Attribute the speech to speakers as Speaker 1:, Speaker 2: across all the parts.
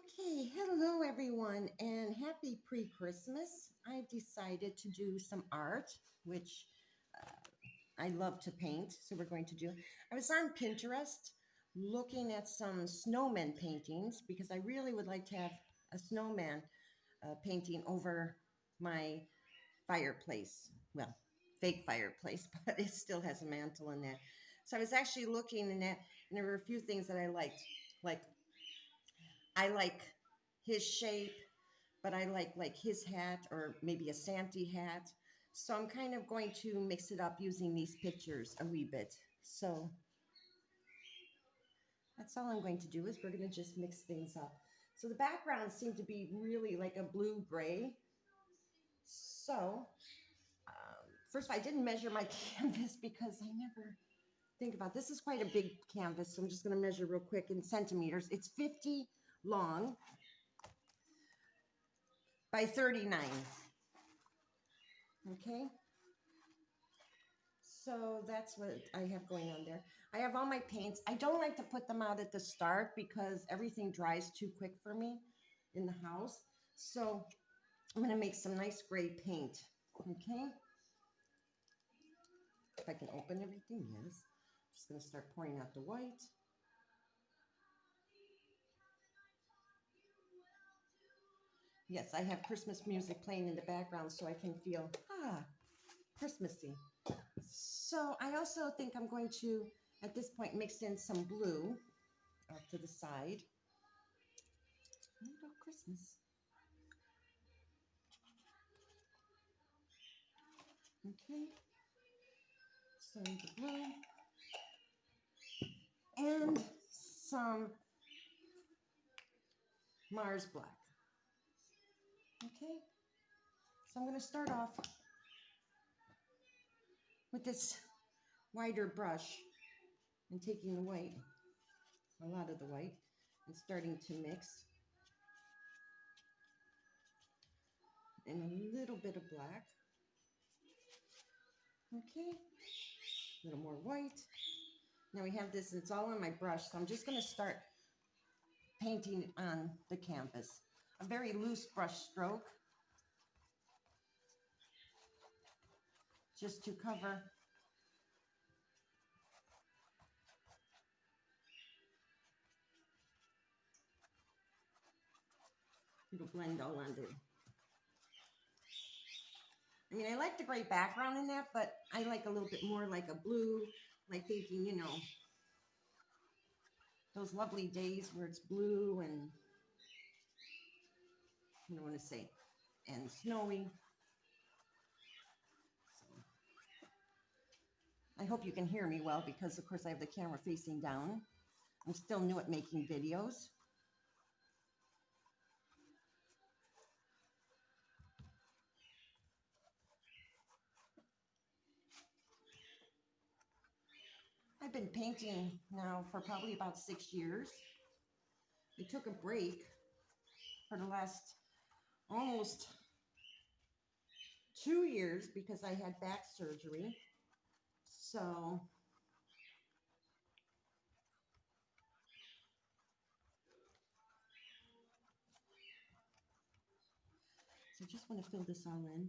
Speaker 1: Okay, hello everyone, and happy pre-Christmas. I've decided to do some art, which I love to paint, so we're going to do. I was on Pinterest looking at some snowman paintings because I really would like to have a snowman painting over my fireplace. Well, fake fireplace, but it still has a mantle in that. So I was actually looking in that, and there were a few things that I liked. Like I like his shape, but I like his hat or maybe a Santa hat. So I'm kind of going to mix it up using these pictures a wee bit. So that's all I'm going to do is we're going to just mix things up. So the background seemed to be really like a blue gray. So first of all, I didn't measure my canvas because I never think about this. Is quite a big canvas, so I'm just going to measure real quick in centimeters. It's 50 long by 39. Okay, so that's what I have going on there. I have all my paints. I don't like to put them out at the start because everything dries too quick for me in the house. So I'm going to make some nice gray paint. Okay, if I can open everything, yes. I'm just going to start pouring out the white. Yes, I have Christmas music playing in the background so I can feel, Christmassy. So I also think I'm going to, at this point, mix in some blue off to the side. About Christmas. Okay. So the blue. And some Mars black. Okay. So I'm going to start off with this wider brush and taking the white, a lot of the white, and starting to mix. And a little bit of black. Okay. A little more white. Now we have this, it's all on my brush, so I'm just going to start painting on the canvas. A very loose brush stroke, just to cover it'll blend all under. I mean, I like the gray background in that, but I like a little bit more like a blue, like thinking, you know, those lovely days where it's blue and, I don't want to say, and snowy. So, I hope you can hear me well because, of course, I have the camera facing down. I'm still new at making videos. I've been painting now for probably about 6 years. I took a break for the last almost 2 years because I had back surgery. So I just want to fill this all in.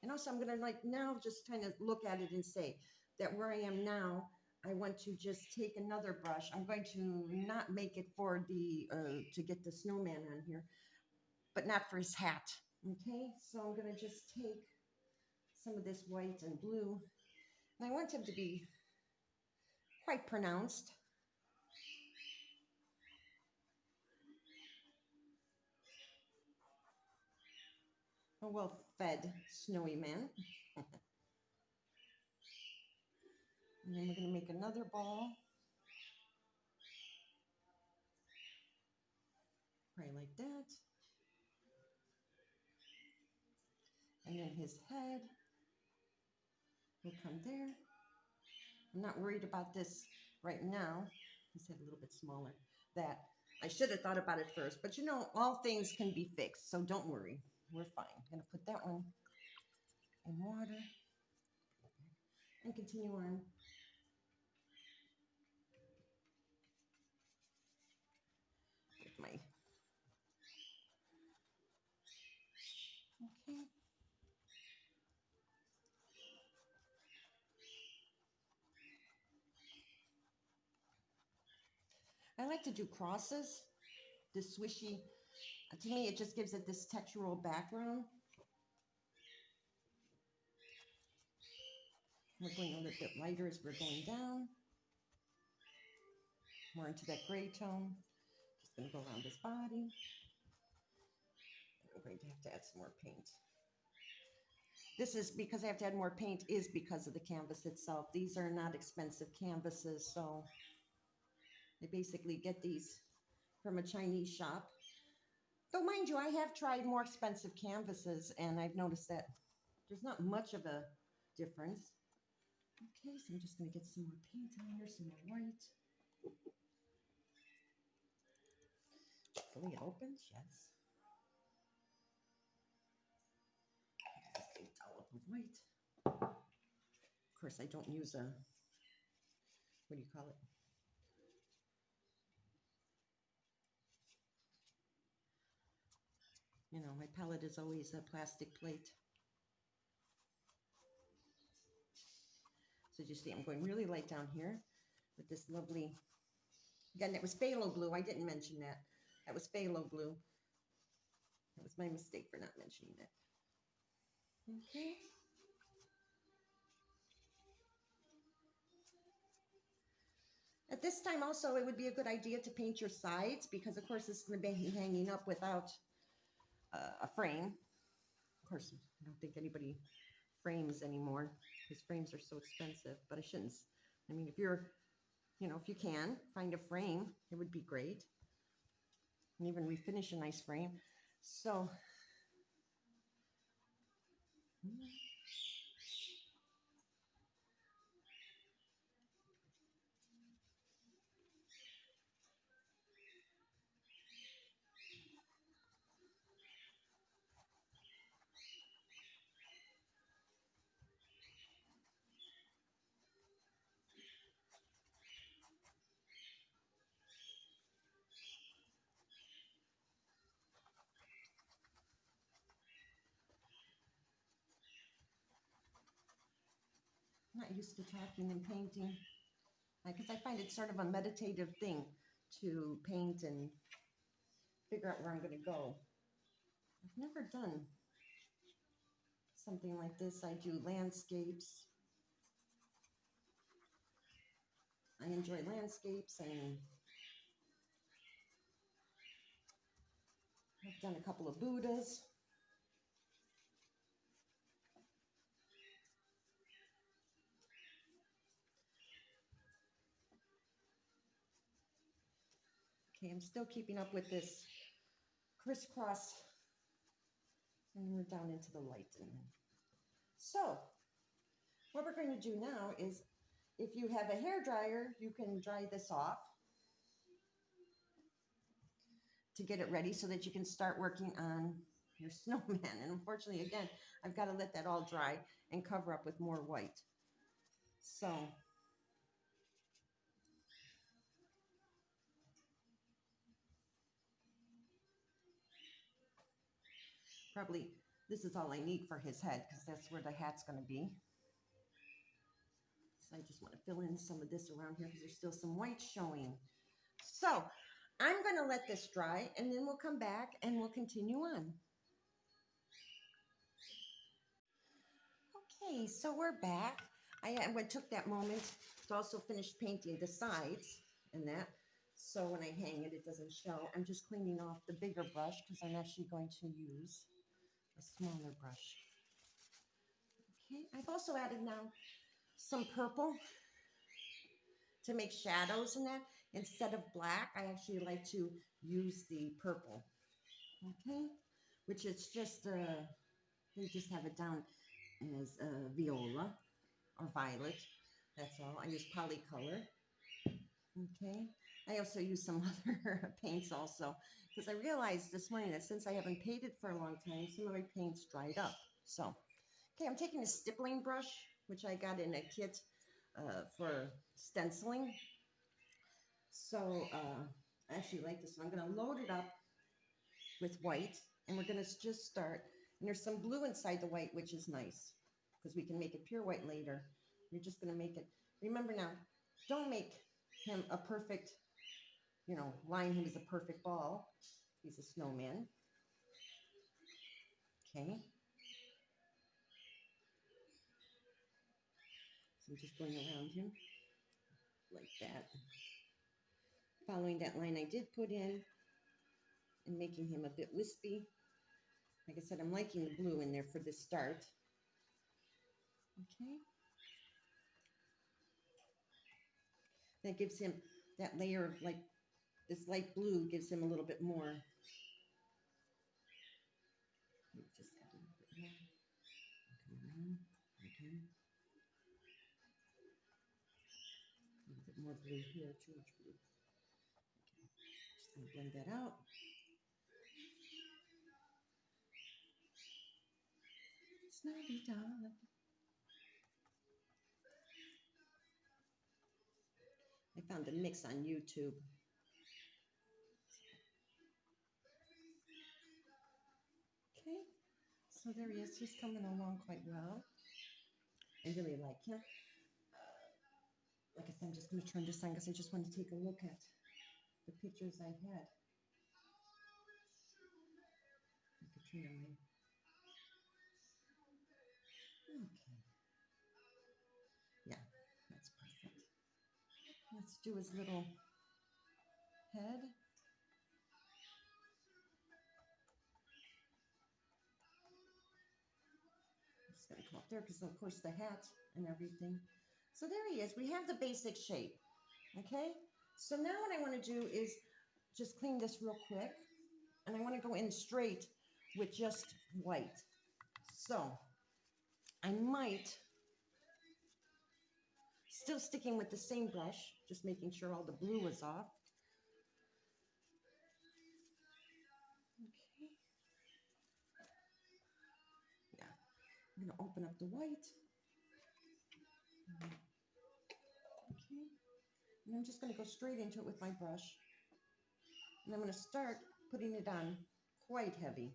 Speaker 1: And also I'm going to like now just kind of look at it and say that where I am now, I want to just take another brush. I'm going to not make it for the, to get the snowman on here, but not for his hat. Okay, so I'm going to just take some of this white and blue. And I want him to be quite pronounced. A well-fed snowy man. And then we're going to make another ball. Right like that. And then his head will come there. I'm not worried about this right now. His head a little bit smaller. That I should have thought about it first. But you know, all things can be fixed. So don't worry. We're fine. I'm going to put that one in water. And continue on. my, okay. I like to do crosses, this swishy. To me, it just gives it this textural background. We're going a little bit lighter as we're going down. More into that gray tone. Just going to go around his body. I'm going to have to add some more paint. This is because I have to add more paint is because of the canvas itself. These are not expensive canvases, so I basically get these from a Chinese shop. Though mind you, I have tried more expensive canvases and I've noticed that there's not much of a difference. Okay, so I'm just going to get some more paint on here, some more white. Hopefully it opens, yes. Just a dollop of white. Of course, I don't use a, what do you call it? You know, my palette is always a plastic plate. So you see, I'm going really light down here with this lovely, again, that was phthalo blue. I didn't mention that. That was phthalo blue. That was my mistake for not mentioning that. Okay. At this time also, it would be a good idea to paint your sides because, of course, this is going to be hanging up without a frame. Of course, I don't think anybody frames anymore because frames are so expensive, but I shouldn't. I mean, if you're, you know, if you can find a frame, it would be great. And even refinish a nice frame. So, I'm not used to talking and painting because I find it sort of a meditative thing to paint and figure out where I'm going to go. I've never done something like this. I do landscapes. I enjoy landscapes, and I've done a couple of Buddhas. Okay, I'm still keeping up with this crisscross, and we're down into the light. So, what we're going to do now is, if you have a hair dryer, you can dry this off to get it ready so that you can start working on your snowman. And unfortunately, again, I've got to let that all dry and cover up with more white. So, probably this is all I need for his head because that's where the hat's going to be. So I just want to fill in some of this around here because there's still some white showing. So I'm going to let this dry and then we'll come back and we'll continue on. Okay, so we're back. I took that moment to also finish painting the sides and that. So when I hang it, it doesn't show. I'm just cleaning off the bigger brush because I'm actually going to use a smaller brush. Okay, I've also added now some purple to make shadows in that. Instead of black, I actually like to use the purple. Okay, which is just, they just have it down as viola or violet. That's all. I use polycolor. Okay. I also use some other paints also because I realized this morning that since I haven't painted for a long time, some of my paints dried up. So, okay, I'm taking a stippling brush, which I got in a kit for stenciling. So I actually like this one. I'm going to load it up with white, and we're going to just start. And there's some blue inside the white, which is nice because we can make it pure white later. We're just going to make it. Remember now, don't make him a perfect, line him as a perfect ball. He's a snowman. Okay. So I'm just going around him like that. Following that line I did put in and making him a bit wispy. Like I said, I'm liking the blue in there for the start. Okay. That gives him that layer of like this light blue gives him a little bit more. Just add a little bit more. Come around. Okay. A little bit more blue here, too much blue. Okay. Just gonna blend that out. Snowdy darling. I found a mix on YouTube. Okay, so there he is. He's coming along quite well. I really like him. Like I said, I'm just going to turn this on because I just want to take a look at the pictures I had. I could turn on my... Okay. Yeah, that's perfect. Let's do his little head. It's going to come up there because, of course, the hat and everything. So there he is. We have the basic shape. Okay? So now what I want to do is just clean this real quick. And I want to go in straight with just white. So I might, still sticking with the same brush, just making sure all the blue is off. Okay. Yeah, I'm going to open up the white. Okay. And I'm just going to go straight into it with my brush. And I'm going to start putting it on quite heavy.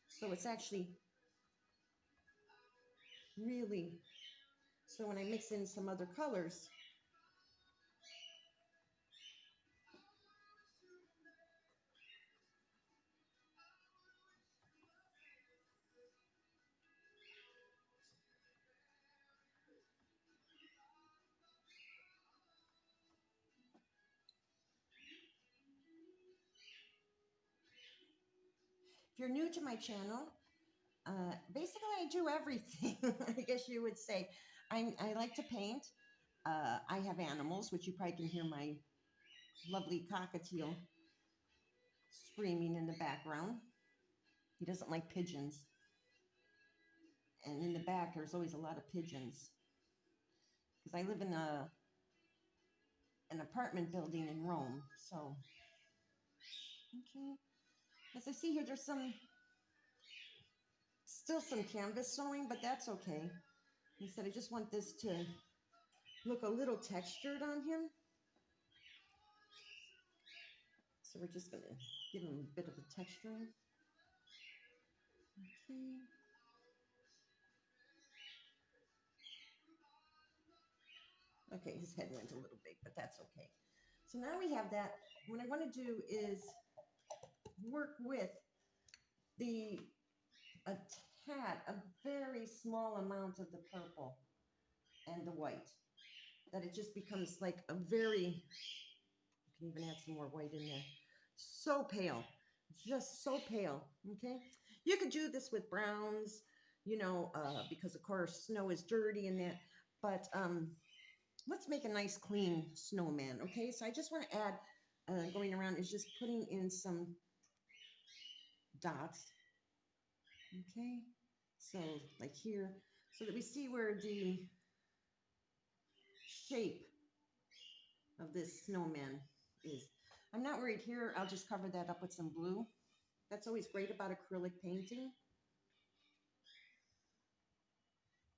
Speaker 1: So it's actually really, so when I mix in some other colors, if you're new to my channel, basically I do everything, I guess you would say. I like to paint. I have animals, which you probably can hear my lovely cockatiel screaming in the background. He doesn't like pigeons. And in the back, there's always a lot of pigeons. Because I live in an apartment building in Rome. So, okay. As I see here, there's still some canvas showing, but that's okay. Instead, I just want this to look a little textured on him. So we're just going to give him a bit of a texturing. Okay. Okay, his head went a little big, but that's okay. So now we have that. What I want to do is work with a very small amount of the purple and the white. That it just becomes like a very, you can even add some more white in there. So pale, just so pale, okay? You could do this with browns, because of course snow is dirty and that, but let's make a nice clean snowman, okay? So I just want to add, going around is just putting in some dots, okay? So like here, so that we see where the shape of this snowman is. I'm not worried here. I'll just cover that up with some blue. That's always great about acrylic painting,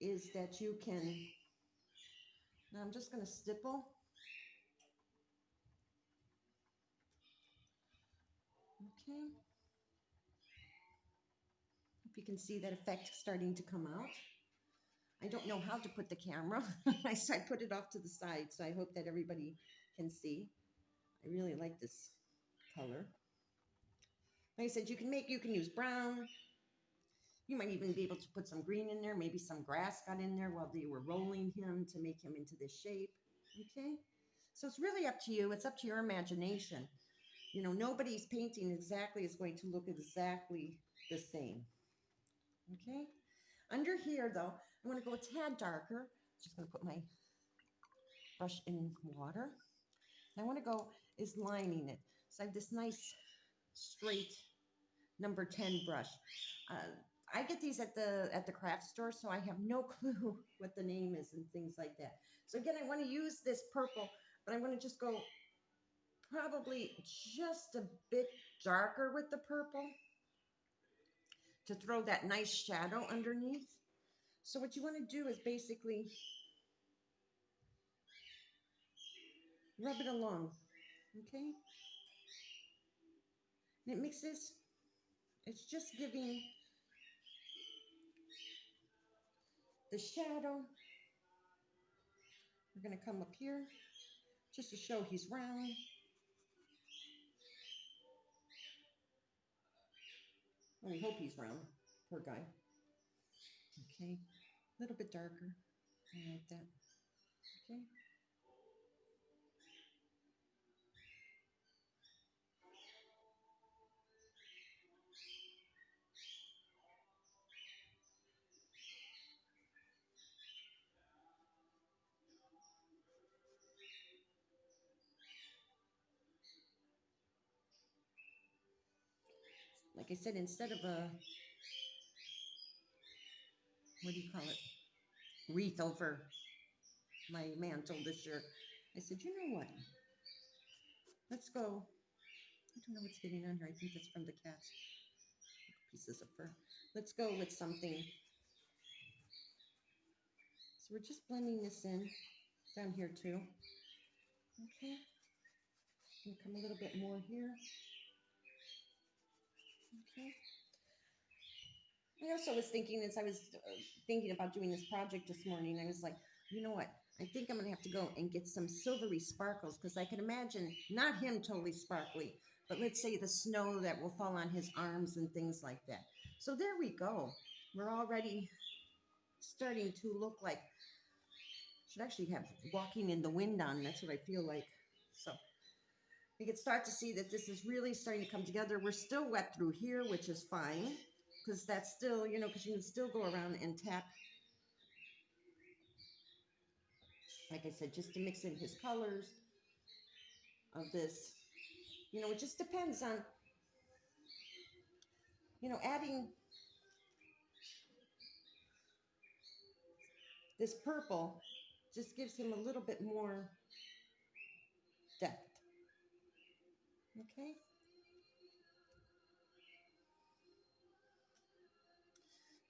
Speaker 1: is that you can, now I'm just going to stipple. Okay. If you can see that effect starting to come out. I don't know how to put the camera. So I put it off to the side, so I hope that everybody can see. I really like this color. Like I said, you can use brown. You might even be able to put some green in there. Maybe some grass got in there while they were rolling him to make him into this shape. Okay? So it's really up to you. It's up to your imagination. You know, nobody's painting exactly is going to look exactly the same. Okay? Under here, though, I want to go a tad darker. Just going to put my brush in water. And I want to go is lining it. So I have this nice straight number 10 brush. I get these at the craft store, so I have no clue what the name is and things like that. So again, I want to use this purple, but I want to just go probably just a bit darker with the purple to throw that nice shadow underneath. So what you want to do is basically rub it along, okay? And it mixes, it's just giving the shadow. We're going to come up here just to show he's round. Well, we hope he's round. Poor guy. Okay, a little bit darker. I like that. Okay. Like I said, instead of a, what do you call it, wreath over my mantle this year, I said, you know what? Let's go. I don't know what's getting on here. I think that's from the cats. Pieces of fur. Let's go with something. So we're just blending this in down here too. Okay. And come a little bit more here. Okay. I also was thinking, as I was thinking about doing this project this morning, I was like, you know what? I think I'm going to have to go and get some silvery sparkles, because I can imagine not him totally sparkly, but let's say the snow that will fall on his arms and things like that. So there we go. We're already starting to look like, should actually have walking in the wind on. That's what I feel like. So you can start to see that this is really starting to come together. We're still wet through here, which is fine, because that's still, you know, because you can still go around and tap, like I said, just to mix in his colors of this. You know, it just depends on, you know, adding this purple just gives him a little bit more depth. Okay.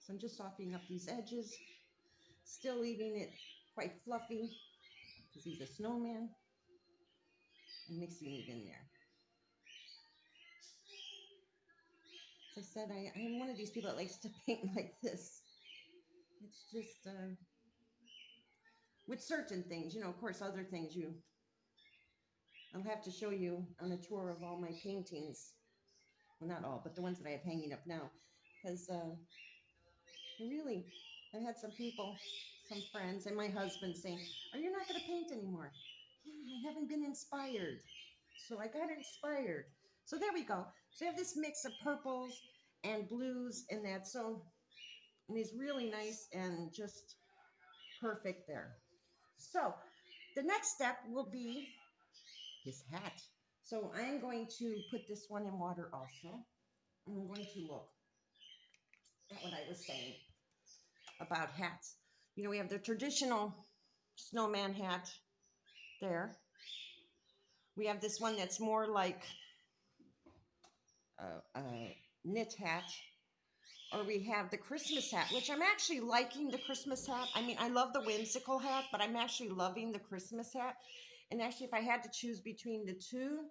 Speaker 1: So I'm just softening up these edges, still leaving it quite fluffy because he's a snowman, and mixing it in there. As I said, I'm one of these people that likes to paint like this. It's just, with certain things, you know, of course, other things I'll have to show you on a tour of all my paintings. Well, not all, but the ones that I have hanging up now. Because really, I've had some people, some friends, and my husband saying, are you not going to paint anymore? Yeah, I haven't been inspired. So I got inspired. So there we go. So I have this mix of purples and blues and that. So, and he's really nice and just perfect there. So the next step will be his hat. So I'm going to put this one in water also. And I'm going to look at what I was saying about hats. You know, we have the traditional snowman hat there. We have this one that's more like a knit hat. Or we have the Christmas hat, which I'm actually liking the Christmas hat. I mean, I love the whimsical hat, but I'm actually loving the Christmas hat. And actually, if I had to choose between the two,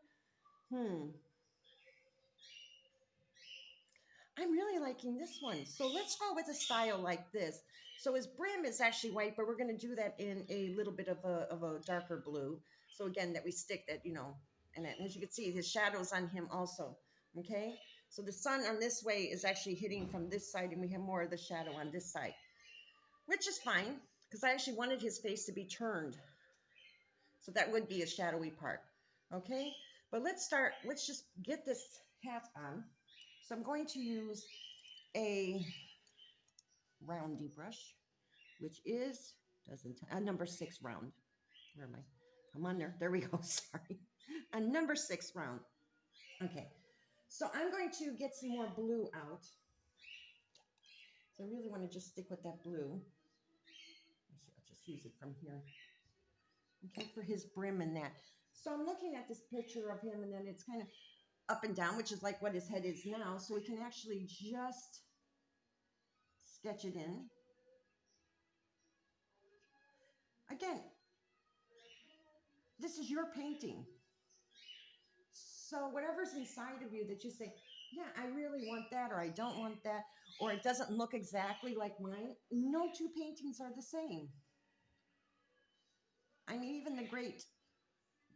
Speaker 1: I'm really liking this one. So let's go with a style like this. So his brim is actually white, but we're going to do that in a little bit of a darker blue. So again, that we stick that, you know, and as you can see, his shadows on him also. Okay. So the sun on this way is actually hitting from this side, and we have more of the shadow on this side, which is fine because I actually wanted his face to be turned. So that would be a shadowy part. Okay. But let's start. Let's just get this hat on. So I'm going to use a roundy brush, which is doesn't a number 6 round. Where am I? Come on there. There we go. Sorry. A number 6 round. Okay. So I'm going to get some more blue out. So I really want to just stick with that blue. I'll just use it from here. Okay, for his brim and that. So I'm looking at this picture of him, and then it's kind of up and down, which is like what his head is now. So we can actually just sketch it in. Again, this is your painting. So whatever's inside of you that you say, yeah, I really want that, or I don't want that, or it doesn't look exactly like mine, no two paintings are the same. I mean, even the great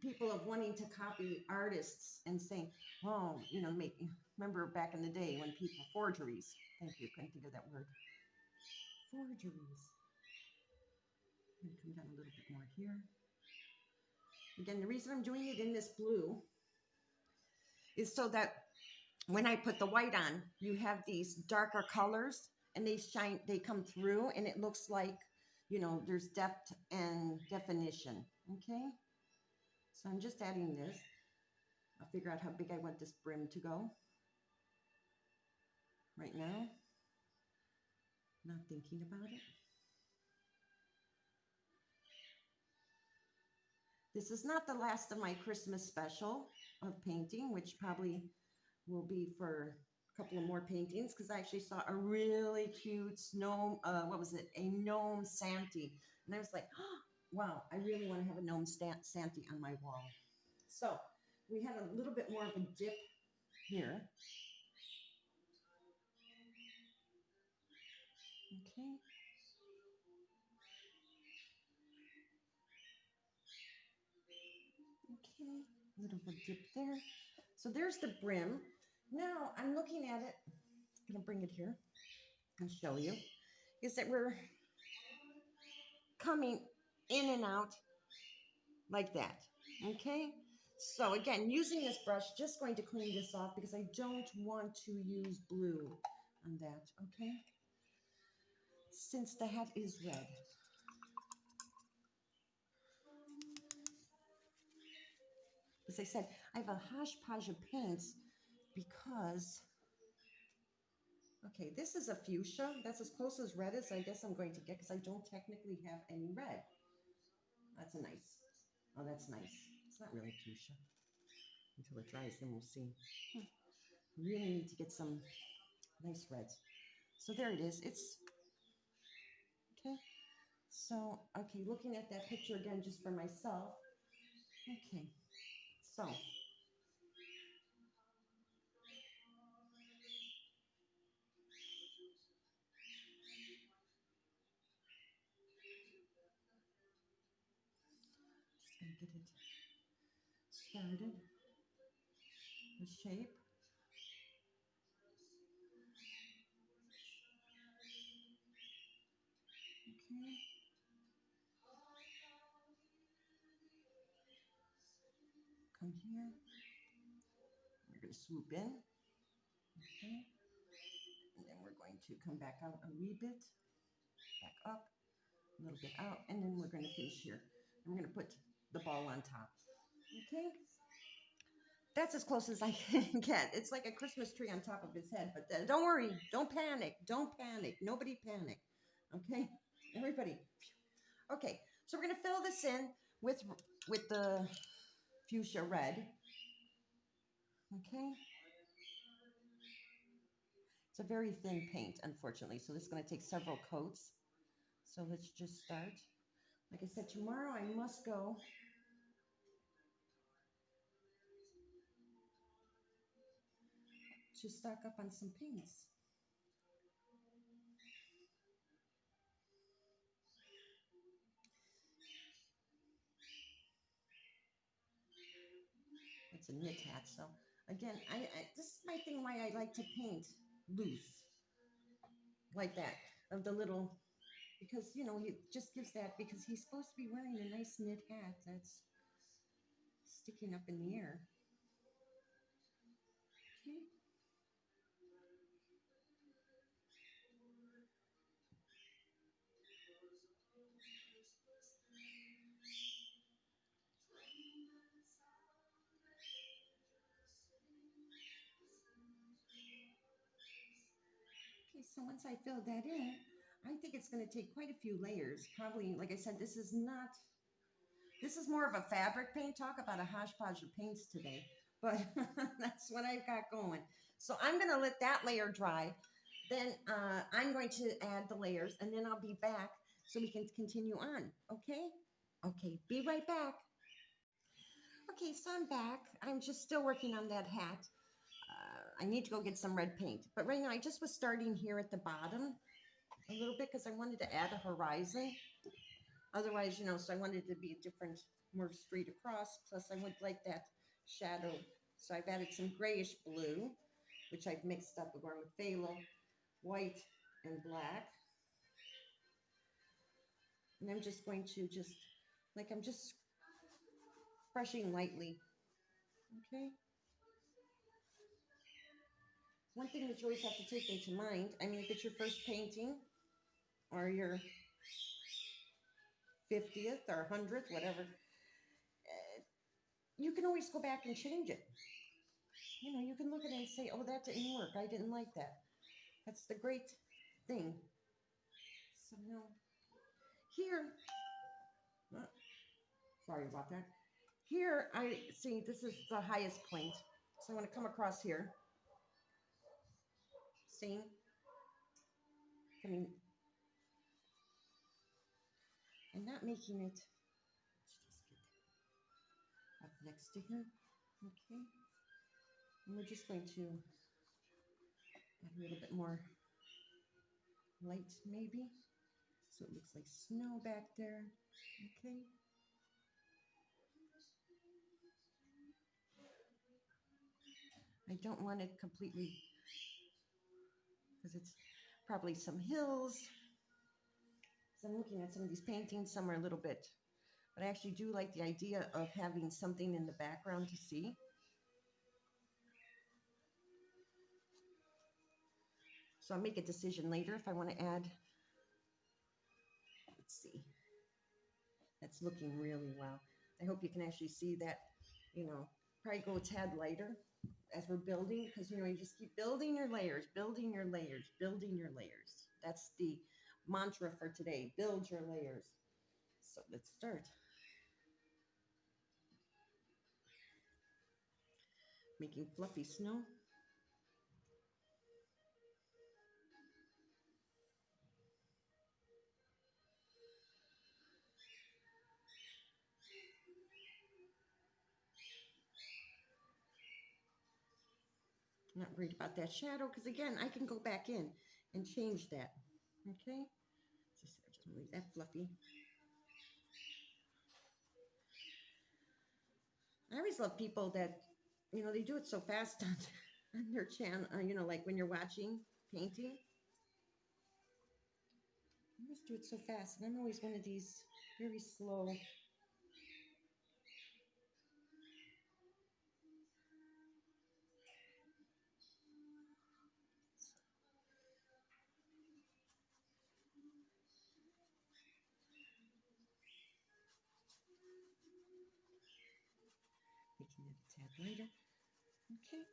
Speaker 1: people of wanting to copy artists and saying, oh, you know, remember back in the day when people, forgeries, thank you, couldn't think of that word, forgeries. I'm going to come down a little bit more here. Again, the reason I'm doing it in this blue is so that when I put the white on, you have these darker colors and they shine, they come through, and it looks like, you know, there's depth and definition. Okay. So I'm just adding this. I'll figure out how big I want this brim to go. Right now, not thinking about it. This is not the last of my Christmas special of painting, which probably will be for a couple of more paintings, because I actually saw a really cute snow, what was it? A gnome Santa. And I was like, oh, wow, I really want to have a gnome Santa on my wall. So we had a little bit more of a dip here. Okay. Okay, a little bit dip there. So there's the brim. Now I'm looking at it. I'm going to bring it here and show you. Is that we're coming in and out like that. Okay. So again, using this brush, just going to clean this off because I don't want to use blue on that. Okay. Since the hat is red. As I said, I have a hodgepodge of paints because, okay, this is a fuchsia. That's as close as red as I guess I'm going to get because I don't technically have any red. That's a nice. Oh, that's nice. It's not really fuchsia. Until it dries, then we'll see. Really need to get some nice reds. So there it is. It's okay. So, okay, looking at that picture again just for myself. Okay. So, just gonna get it started. The shape. Okay. Come here. We're going to swoop in. Okay. And then we're going to come back out a wee bit. Back up. A little bit out. And then we're going to finish here. And we're going to put the ball on top. Okay. That's as close as I can get. It's like a Christmas tree on top of his head. But don't worry. Don't panic. Don't panic. Nobody panic. Okay. Everybody. Okay. So we're going to fill this in with the fuchsia red. Okay. It's a very thin paint, unfortunately, so this is going to take several coats. So let's just start. Like I said, tomorrow I must go to stock up on some paints. It's a knit hat, so again, this is my thing why I like to paint loose like that of the little, because you know it just gives that, because he's supposed to be wearing a nice knit hat that's sticking up in the air. Okay. Okay, so once I fill that in, I think it's going to take quite a few layers. Probably, like I said, this is not, this is more of a fabric paint. Talk about a hodgepodge of paints today, but that's what I've got going. So I'm going to let that layer dry. Then I'm going to add the layers, and then I'll be back so we can continue on. Okay? Okay, be right back. Okay, so I'm back. I'm just still working on that hat. I need to go get some red paint. But right now, I just was starting here at the bottom a little bit because I wanted to add a horizon. Otherwise, you know, so I wanted it to be a different, more straight across. Plus, I would like that shadow. So I've added some grayish blue, which I've mixed up. We're going with phthalo, white, and black. And I'm just going to I'm just brushing lightly. Okay? One thing that you always have to take into mind, I mean, if it's your first painting or your 50th or 100th, whatever, you can always go back and change it. You know, you can look at it and say, oh, that didn't work. I didn't like that. That's the great thing. So now, here, sorry about that. Here, I see this is the highest point. So I'm going to come across here. See? Coming, I'm not making it. Let's just get up next to him. Okay. And we're just going to add a little bit more light, maybe. So it looks like snow back there. Okay. I don't want it completely, because it's probably some hills. So I'm looking at some of these paintings, some are a little bit, but I actually do like the idea of having something in the background to see. So I'll make a decision later if I want to add. Let's see. That's looking really well. I hope you can actually see that, you know, probably go a tad lighter as we're building, because, you know, you just keep building your layers, building your layers, building your layers. That's the mantra for today. Build your layers. So let's start. Making fluffy snow. I'm not worried about that shadow, because again, I can go back in and change that. Okay? Just leave that fluffy. I always love people that, you know, they do it so fast on their channel, you know, like when you're watching painting. You just do it so fast, and I'm always one of these very slow. Making it a tad lighter.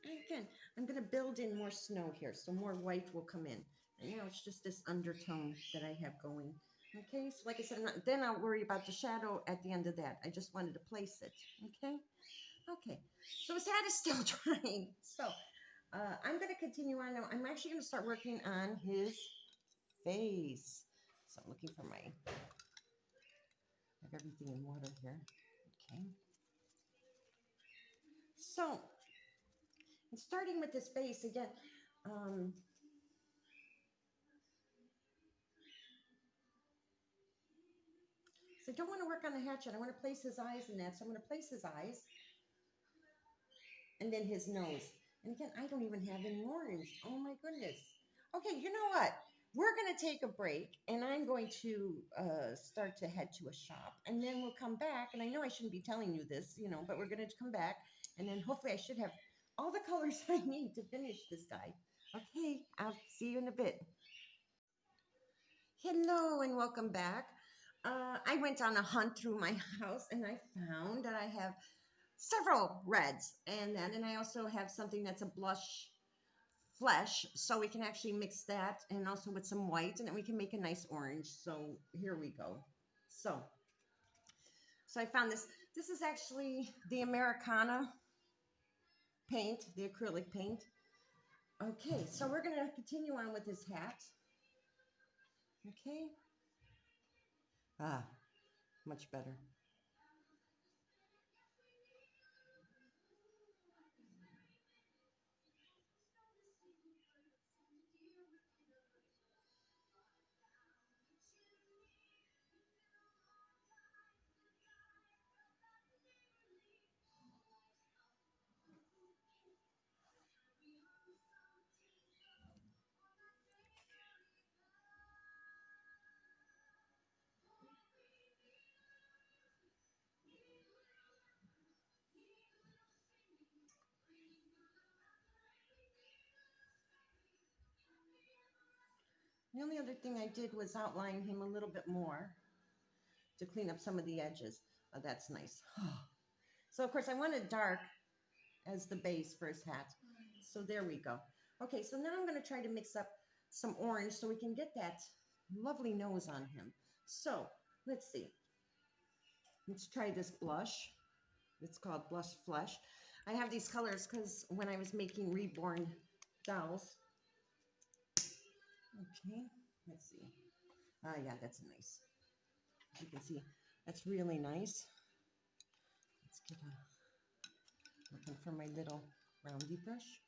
Speaker 1: Okay, again, I'm going to build in more snow here, so more white will come in. And now it's just this undertone that I have going. Okay, so like I said, then I'll worry about the shadow at the end of that. I just wanted to place it. Okay, okay. So his hat is still drying. So I'm going to continue on now. I'm actually going to start working on his face. So I'm looking for I have everything in water here. Okay. So And starting with this base again, so I don't want to work on the hatchet. I want to place his eyes in that. So I'm going to place his eyes and then his nose. And again, I don't even have any orange. Oh my goodness. Okay, you know what? We're going to take a break and I'm going to start to head to a shop and then we'll come back. And I know I shouldn't be telling you this, you know, but we're going to come back and then hopefully I should have all the colors I need to finish this guy. Okay, I'll see you in a bit. Hello and welcome back. I went on a hunt through my house and I found that I have several reds and I also have something that's a blush flesh, so we can actually mix that and also with some white and then we can make a nice orange. So here we go. So I found this. This is actually the Americana paint, the acrylic paint. Okay, so we're going to continue on with this hat. Okay. Ah, much better. The only other thing I did was outline him a little bit more to clean up some of the edges. Oh, that's nice. So, of course, I wanted dark as the base for his hat. So there we go. Okay, so now I'm going to try to mix up some orange so we can get that lovely nose on him. So let's see. Let's try this blush. It's called Blush Flesh. I have these colors because when I was making reborn dolls. Okay, let's see. Ah, yeah, that's nice. As you can see, that's really nice. Let's get looking for my little roundy brush.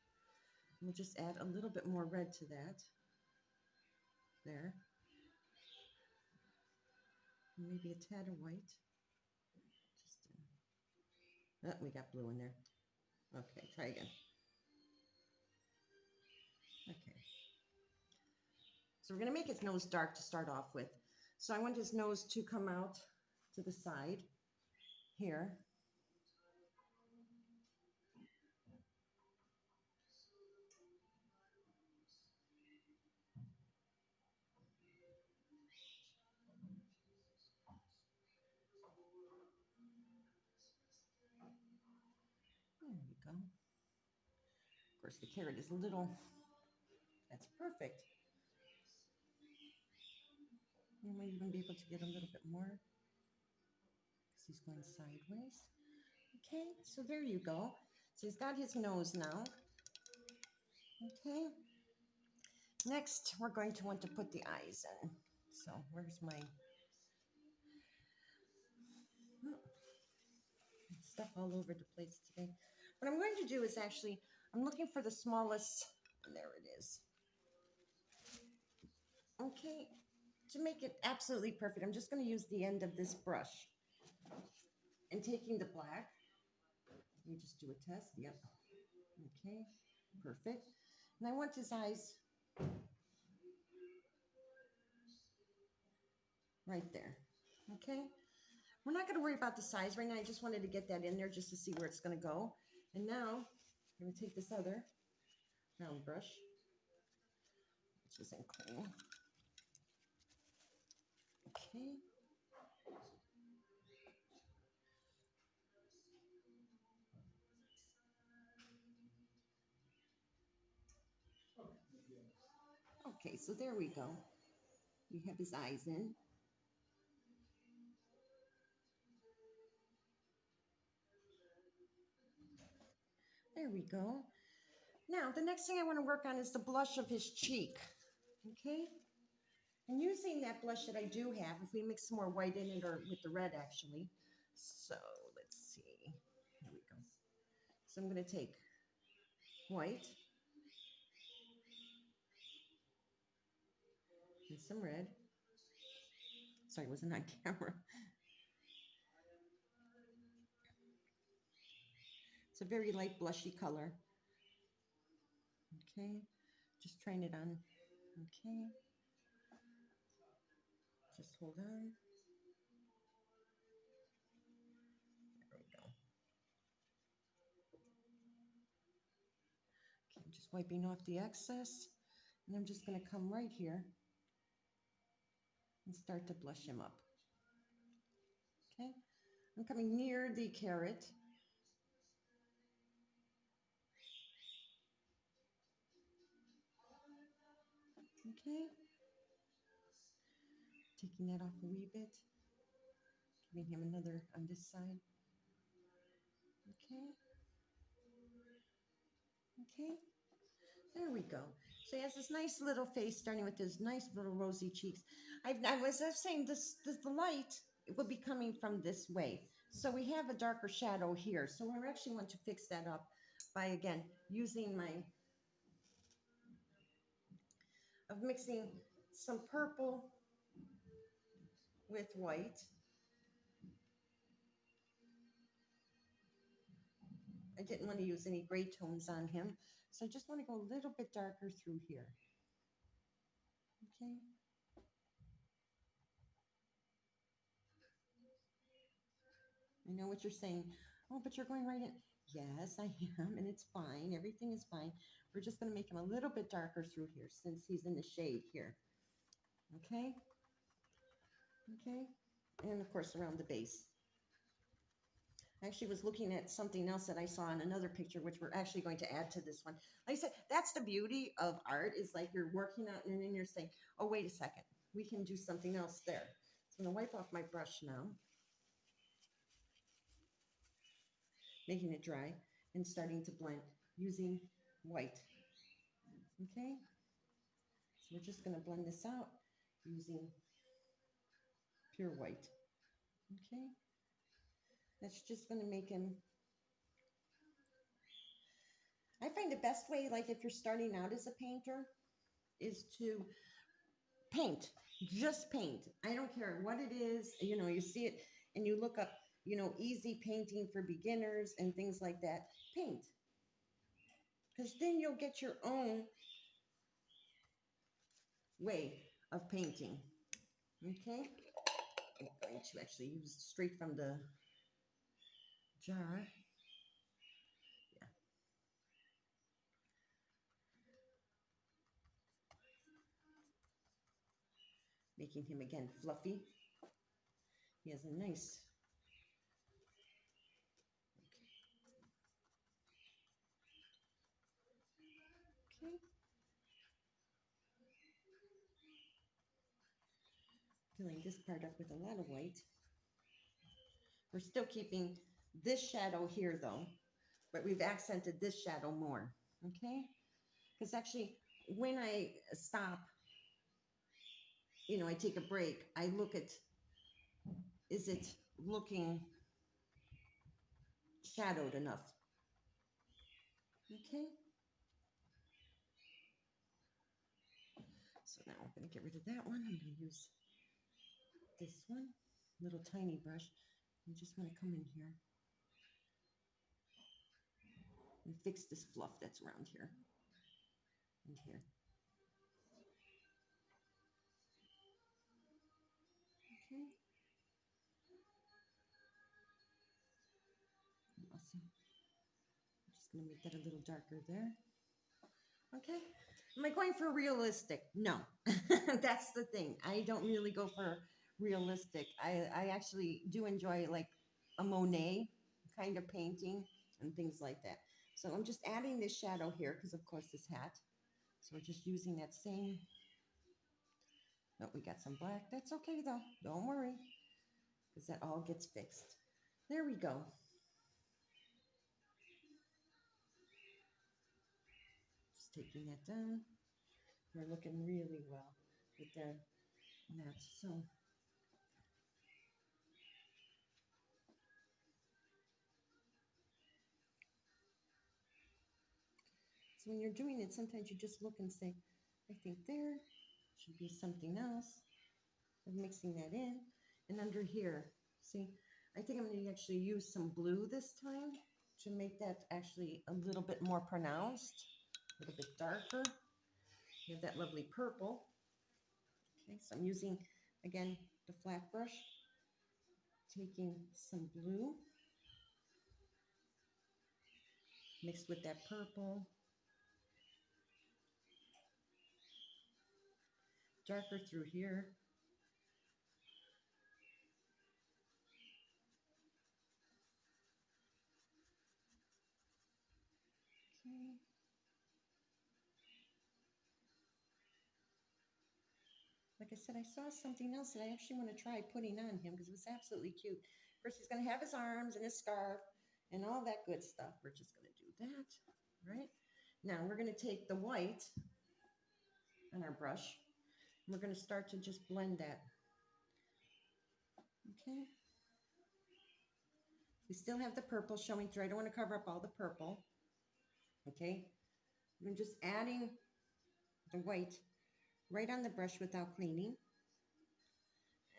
Speaker 1: We'll just add a little bit more red to that. There. Maybe a tad of white. Just oh, we got blue in there. Okay, try again. Okay. So we're going to make his nose dark to start off with. So I want his nose to come out to the side here. There we go. Of course, the carrot is a little, that's perfect. You might even be able to get a little bit more because he's going sideways. Okay, so there you go. So he's got his nose now. Okay. Next, we're going to want to put the eyes in. So where's my stuff all over the place today? What I'm going to do is actually, I'm looking for the smallest, and there it is. Okay, to make it absolutely perfect, I'm just going to use the end of this brush and taking the black. Let me just do a test. Yep. Okay, perfect. And I want his eyes right there. Okay, we're not going to worry about the size right now. I just wanted to get that in there just to see where it's going to go. And now I'm going to take this other round brush, which isn't clean. Okay. Okay, so there we go. We have his eyes in. There we go. Now, the next thing I want to work on is the blush of his cheek. Okay? And using that blush that I do have, if we mix some more white in it, or with the red actually. So let's see. Here we go. So I'm going to take white and some red. Sorry, it wasn't on camera. It's a very light blushy color. Okay, just trying it on. Okay, just hold on. There we go. Okay, I'm just wiping off the excess. And I'm just going to come right here and start to blush him up. Okay, I'm coming near the carrot. Okay, taking that off a wee bit, giving him another on this side. Okay, okay, there we go. So he has this nice little face, starting with his nice little rosy cheeks. I was saying the light will be coming from this way. So we have a darker shadow here. So we actually want to fix that up by, again, using my, of mixing some purple with white. I didn't want to use any gray tones on him. So I just want to go a little bit darker through here. Okay. I know what you're saying. Oh, but you're going right in. Yes, I am, and it's fine. Everything is fine. We're just going to make him a little bit darker through here since he's in the shade here. Okay. Okay. And of course around the base. I actually was looking at something else that I saw in another picture, which we're actually going to add to this one. Like I said, that's the beauty of art, is like you're working out and then you're saying, oh, wait a second, we can do something else there. So I'm going to wipe off my brush now, making it dry and starting to blend using white. Okay, so we're just going to blend this out using pure white. Okay, that's just going to make him, I find the best way, like if you're starting out as a painter, is to paint, just paint. I don't care what it is, you know, you see it and you look up, you know, easy painting for beginners and things like that. Paint, because then you'll get your own way of painting. Okay, I'm going to actually use straight from the jar. Yeah. Making him again fluffy. He has a nice, okay. Filling this part up with a lot of white. We're still keeping this shadow here though, but we've accented this shadow more, okay? Because actually, when I stop, you know, I take a break, I look at, is it looking shadowed enough? Okay. So now I'm going to get rid of that one. I'm going to use this one, little tiny brush. You just want to come in here and fix this fluff that's around here and here. Okay. Awesome. I'm just going to make that a little darker there. Okay. Am I going for realistic? No. That's the thing. I don't really go for realistic. I actually do enjoy like a Monet kind of painting and things like that. So I'm just adding this shadow here because of course this hat. So we're just using that same. Oh, we got some black. That's okay though. Don't worry, because that all gets fixed. There we go. Just taking that down. We're looking really well with that. So So when you're doing it, sometimes you just look and say, I think there should be something else. I'm mixing that in. And under here, see, I think I'm going to actually use some blue this time to make that actually a little bit more pronounced, a little bit darker. You have that lovely purple. Okay, so I'm using, again, the flat brush, taking some blue, mixed with that purple, darker through here. Okay. Like I said, I saw something else that I actually want to try putting on him because it was absolutely cute. First, he's going to have his arms and his scarf and all that good stuff. We're just going to do that, right? Now, we're going to take the white on our brush. And we're going to start to just blend that. Okay. We still have the purple showing through. I don't want to cover up all the purple. Okay. I'm just adding the white right on the brush without cleaning.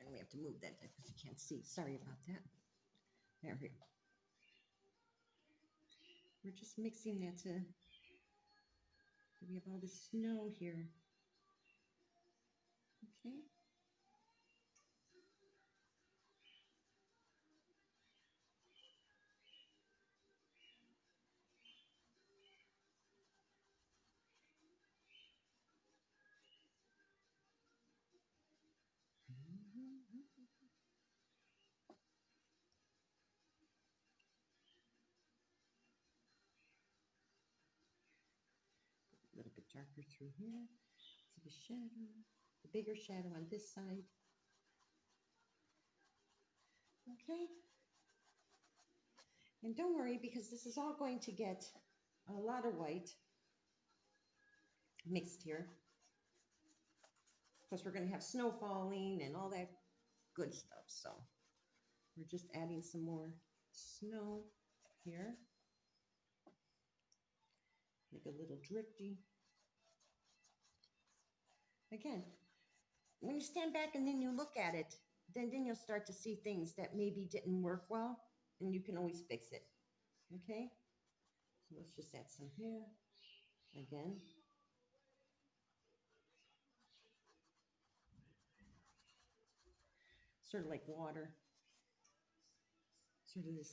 Speaker 1: And we have to move that because you can't see. Sorry about that. There we go. We're just mixing that to, we have all the snow here. Okay. A little bit darker through here. See the shadow, the bigger shadow on this side. Okay. And don't worry because this is all going to get a lot of white mixed here. Plus we're going to have snow falling and all that good stuff. So we're just adding some more snow here. Make a little drifty. Again, when you stand back and then you look at it, then you'll start to see things that maybe didn't work well, and you can always fix it. Okay? So let's just add some here. Again. Sort of like water. Sort of this.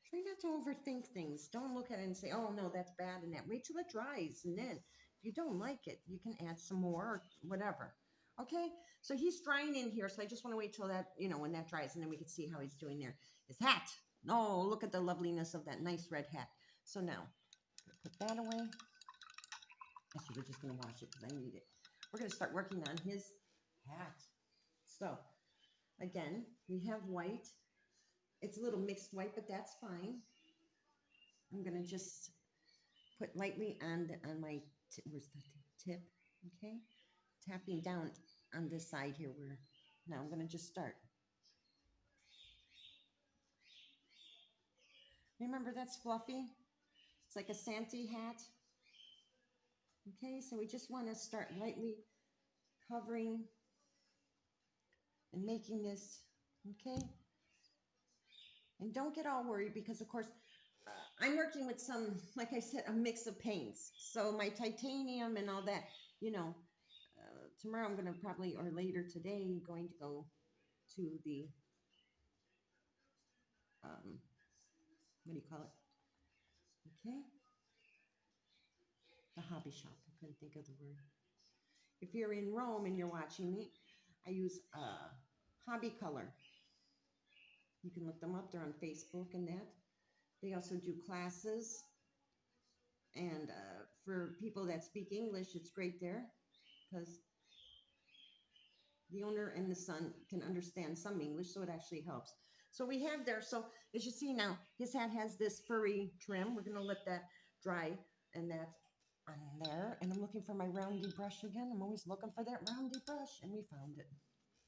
Speaker 1: Try not to overthink things. Don't look at it and say, oh no, that's bad and that. Wait till it dries, and then if you don't like it, you can add some more or whatever. Okay, so he's drying in here, so I just want to wait till that, when that dries, and then we can see how he's doing there. His hat. Oh, look at the loveliness of that nice red hat. So now, put that away. Actually, we're just going to wash it because I need it. We're going to start working on his hat. So, again, we have white. It's a little mixed white, but that's fine. I'm going to just put lightly on my, where's the tip? Okay. Tapping down on this side here. Now I'm going to just start. Remember, that's fluffy. It's like a Santa hat. Okay, so we just want to start lightly covering and making this, okay? And don't get all worried because, of course, I'm working with some, like I said, a mix of paints. So my titanium and all that, tomorrow I'm going to probably, or later today, going to go to the, what do you call it? Okay. The hobby shop. I couldn't think of the word. If you're in Rome and you're watching me, I use Hobby Color. You can look them up. They're on Facebook and that. They also do classes. And for people that speak English, it's great there because the owner and the son can understand some English, so it actually helps. So we have there, so as you see now, his hat has this furry trim. We're going to let that dry, and that's on there. And I'm looking for my roundy brush again. I'm always looking for that roundy brush, and we found it.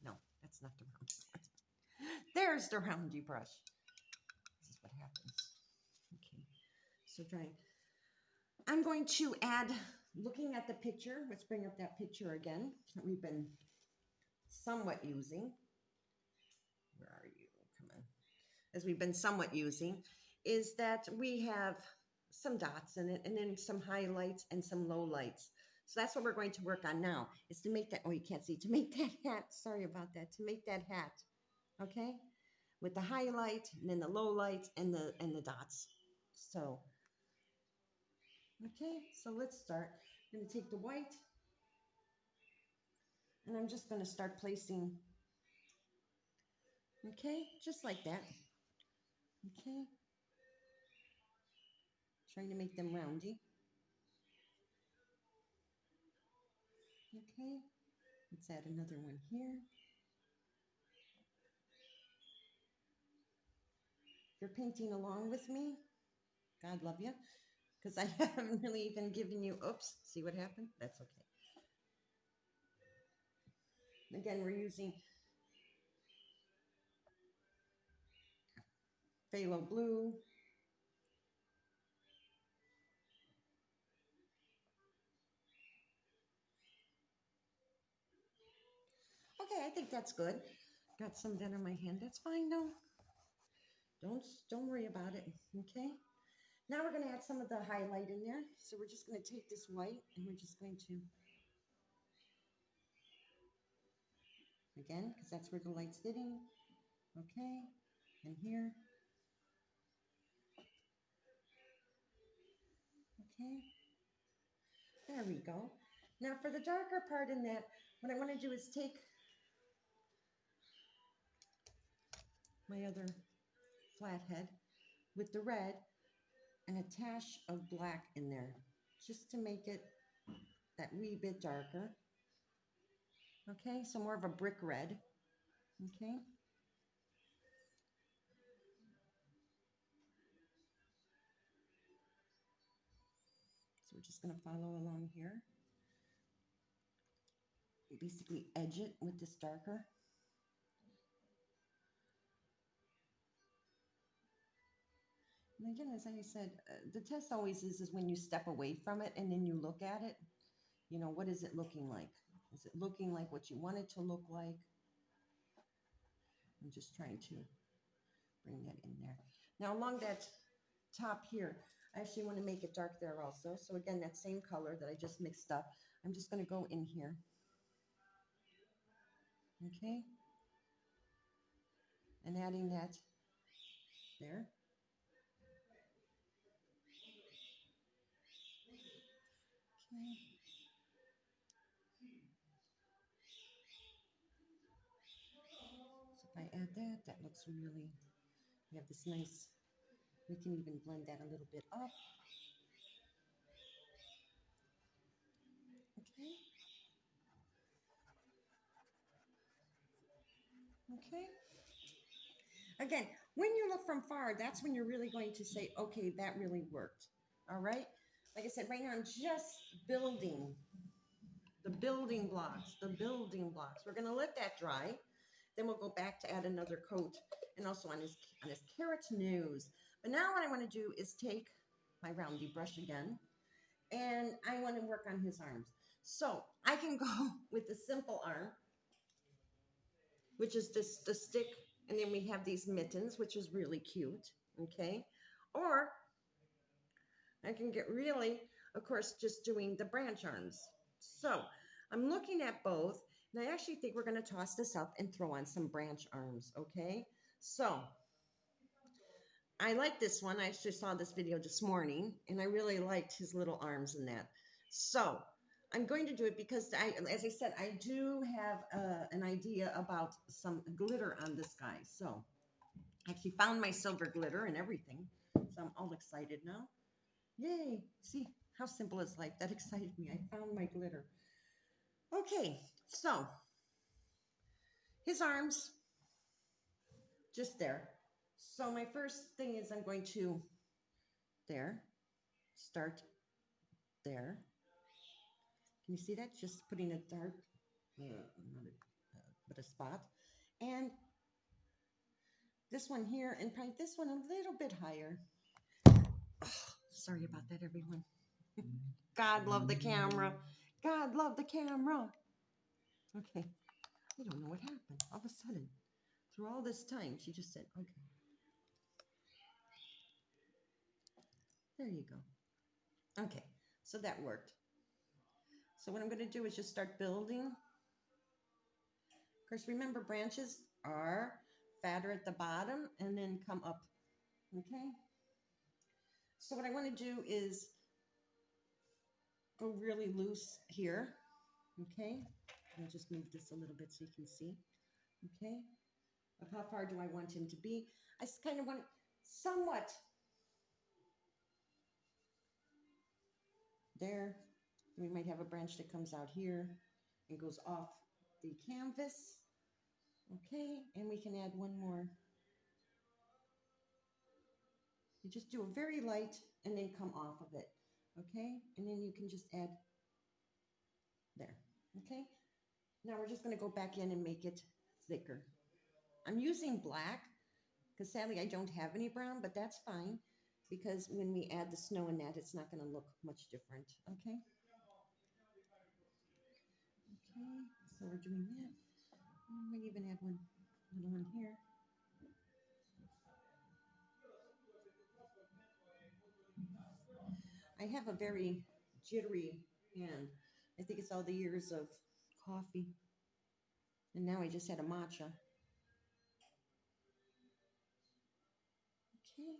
Speaker 1: No, that's not the roundy brush. There's the roundy brush. So drying. I'm going to add, looking at the picture, let's bring up that picture again that we've been somewhat using. Where are you? Come on. As we've been somewhat using, is that we have some dots in it and then some highlights and some low lights. So that's what we're going to work on now, is to make that, oh, you can't see, to make that hat, sorry about that, to make that hat, okay? With the highlight and then the low lights and the dots. So, okay, so let's start. I'm gonna take the white and I'm just gonna start placing, okay, just like that, okay? Trying to make them roundy. Okay, let's add another one here. If you're painting along with me, God love you, because I haven't really even given you, oops, see what happened? That's okay. Again, we're using phthalo blue. Okay, I think that's good. Got some of that on my hand. That's fine, no. Don't worry about it, okay? Now we're going to add some of the highlight in there. So we're just going to take this white and we're just going to, again, because that's where the light's hitting. Okay, and here. Okay, there we go. Now for the darker part in that, what I want to do is take my other flathead with the red and a dash of black in there, just to make it that wee bit darker. Okay, so more of a brick red. Okay. So we're just going to follow along here. Basically edge it with this darker. And again, as I said, the test always is when you step away from it and then you look at it, you know, what is it looking like? Is it looking like what you want it to look like? I'm just trying to bring that in there. Now along that top here, I actually want to make it dark there also. So again, that same color that I just mixed up, I'm just going to go in here. Okay. And adding that there. Okay. So if I add that, that looks really, we have this nice, we can even blend that a little bit up. Okay. Okay. Again, when you look from far, that's when you're really going to say, okay, that really worked. All right. Like I said, right now I'm just building the building blocks, the building blocks. We're going to let that dry. Then we'll go back to add another coat and also on his carrot nose. But now what I want to do is take my roundy brush again and I want to work on his arms. So I can go with the simple arm, which is this the stick, and then we have these mittens, which is really cute, okay? Or I can get really, of course, just doing the branch arms. So I'm looking at both, and I actually think we're going to toss this up and throw on some branch arms, okay? So I like this one. I actually saw this video this morning, and I really liked his little arms in that. So I'm going to do it because, as I said, I do have an idea about some glitter on this guy. So I actually found my silver glitter and everything. So I'm all excited now. Yay. See how simple is life. That excited me. I found my glitter. Okay, so his arms, just there. So my first thing is I'm going to, there, start there. Can you see that? Just putting a dark, but a spot. And this one here, and probably this one a little bit higher. Oh, Sorry about that, everyone. God love the camera. God love the camera. Okay. I don't know what happened. All of a sudden, through all this time, she just said, okay. There you go. Okay. So that worked. So what I'm going to do is just start building. Of course, remember branches are fatter at the bottom and then come up. Okay. So what I want to do is go really loose here. Okay. I'll just move this a little bit so you can see. Okay. Of how far do I want him to be? I kind of want it somewhat there. We might have a branch that comes out here and goes off the canvas. Okay, and we can add one more. You just do a very light and then come off of it. Okay, and then you can just add there. Okay, now we're just going to go back in and make it thicker. I'm using black because sadly I don't have any brown, but that's fine because when we add the snow in that, it's not going to look much different. Okay. Okay, so we're doing that. We might even add one little one here. I have a very jittery hand. I think it's all the years of coffee. And now I just had a matcha. Okay.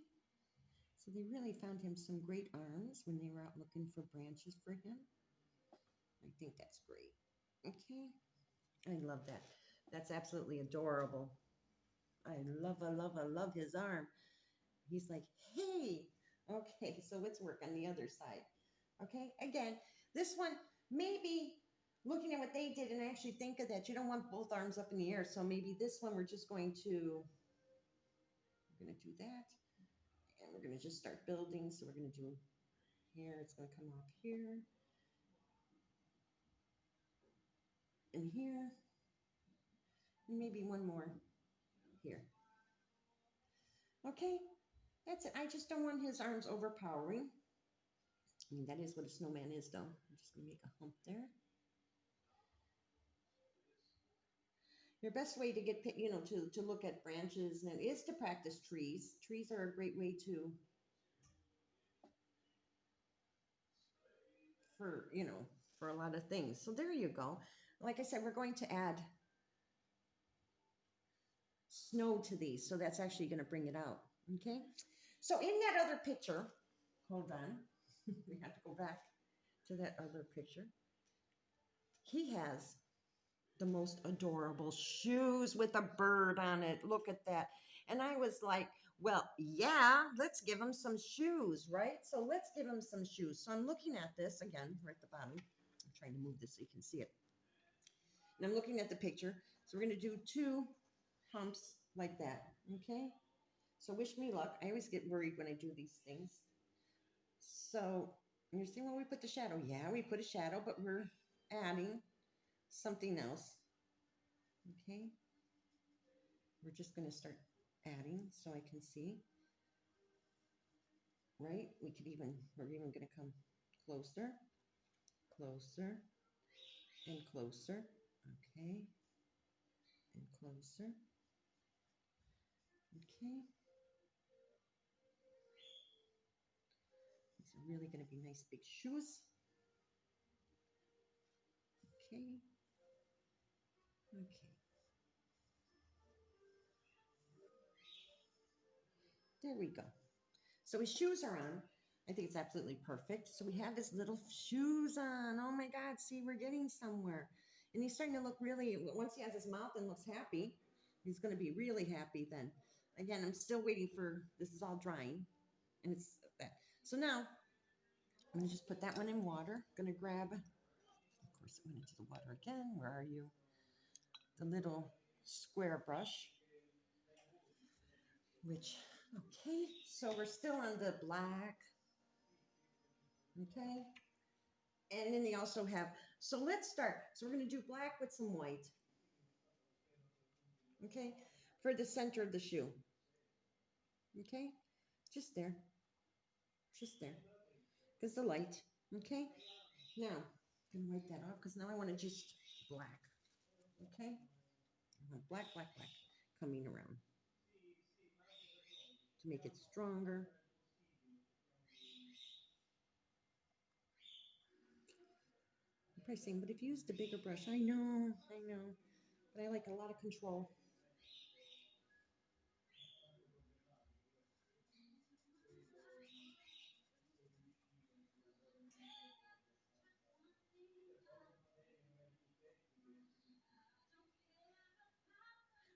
Speaker 1: So they really found him some great arms when they were out looking for branches for him. I think that's great. Okay. I love that. That's absolutely adorable. I love his arm. He's like, hey. Okay, so let's work on the other side. Okay, again, this one, maybe looking at what they did and actually think of that, you don't want both arms up in the air. So maybe this one, we're going to do that. And we're going to just start building. So we're going to do here. It's going to come off here. And here. And maybe one more here. Okay, that's it. I just don't want his arms overpowering. I mean, that is what a snowman is, though. I'm just going to make a hump there. Your best way to get, to look at branches and is to practice trees. Trees are a great way for a lot of things. So there you go. Like I said, we're going to add snow to these. So that's actually going to bring it out. Okay. So in that other picture, hold on. We have to go back to that other picture. He has the most adorable shoes with a bird on it. Look at that. And I was like, well, yeah, let's give him some shoes, right? So let's give him some shoes. So I'm looking at this again, right at the bottom. I'm trying to move this so you can see it. And I'm looking at the picture. So we're going to do 2 humps like that, okay? So wish me luck. I always get worried when I do these things. So you're saying, well, we put the shadow. Yeah, we put a shadow, but we're adding something else. Okay. We're just going to start adding so I can see. Right? We're even going to come closer, closer, and closer. Okay. And closer. Okay. These are really going to be nice big shoes. Okay. Okay. There we go. So his shoes are on. I think it's absolutely perfect. So we have his little shoes on. Oh my God, see, we're getting somewhere. And he's starting to look really, once he has his mouth and looks happy, he's going to be really happy then. Again, I'm still waiting for, this is all drying. And it's that. So now, I'm going to just put that one in water. Going to grab, of course, it went into the water again. Where are you? The little square brush. Which, okay, so we're still on the black. Okay. And then they also have, so let's start. So we're going to do black with some white. Okay. For the center of the shoe. Okay. Just there. just there, because the light. Okay, now I'm gonna wipe that off because now I want to just black. Okay, I want black, black, black coming around to make it stronger. I'm probably saying, but if you used a bigger brush, I know, but I like a lot of control.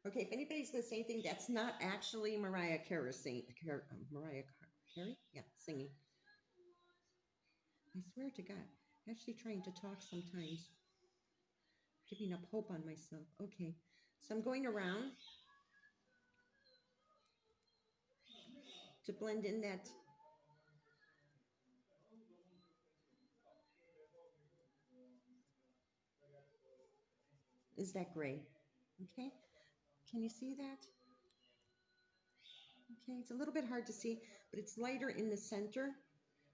Speaker 1: Okay, if anybody's gonna say anything, that's not actually Mariah Carey singing. Mariah Carey, yeah, singing. I swear to God, I'm actually trying to talk sometimes, giving up hope on myself. Okay, so I'm going around to blend in that. Is that gray? Okay, can you see that? Okay, it's a little bit hard to see, but it's lighter in the center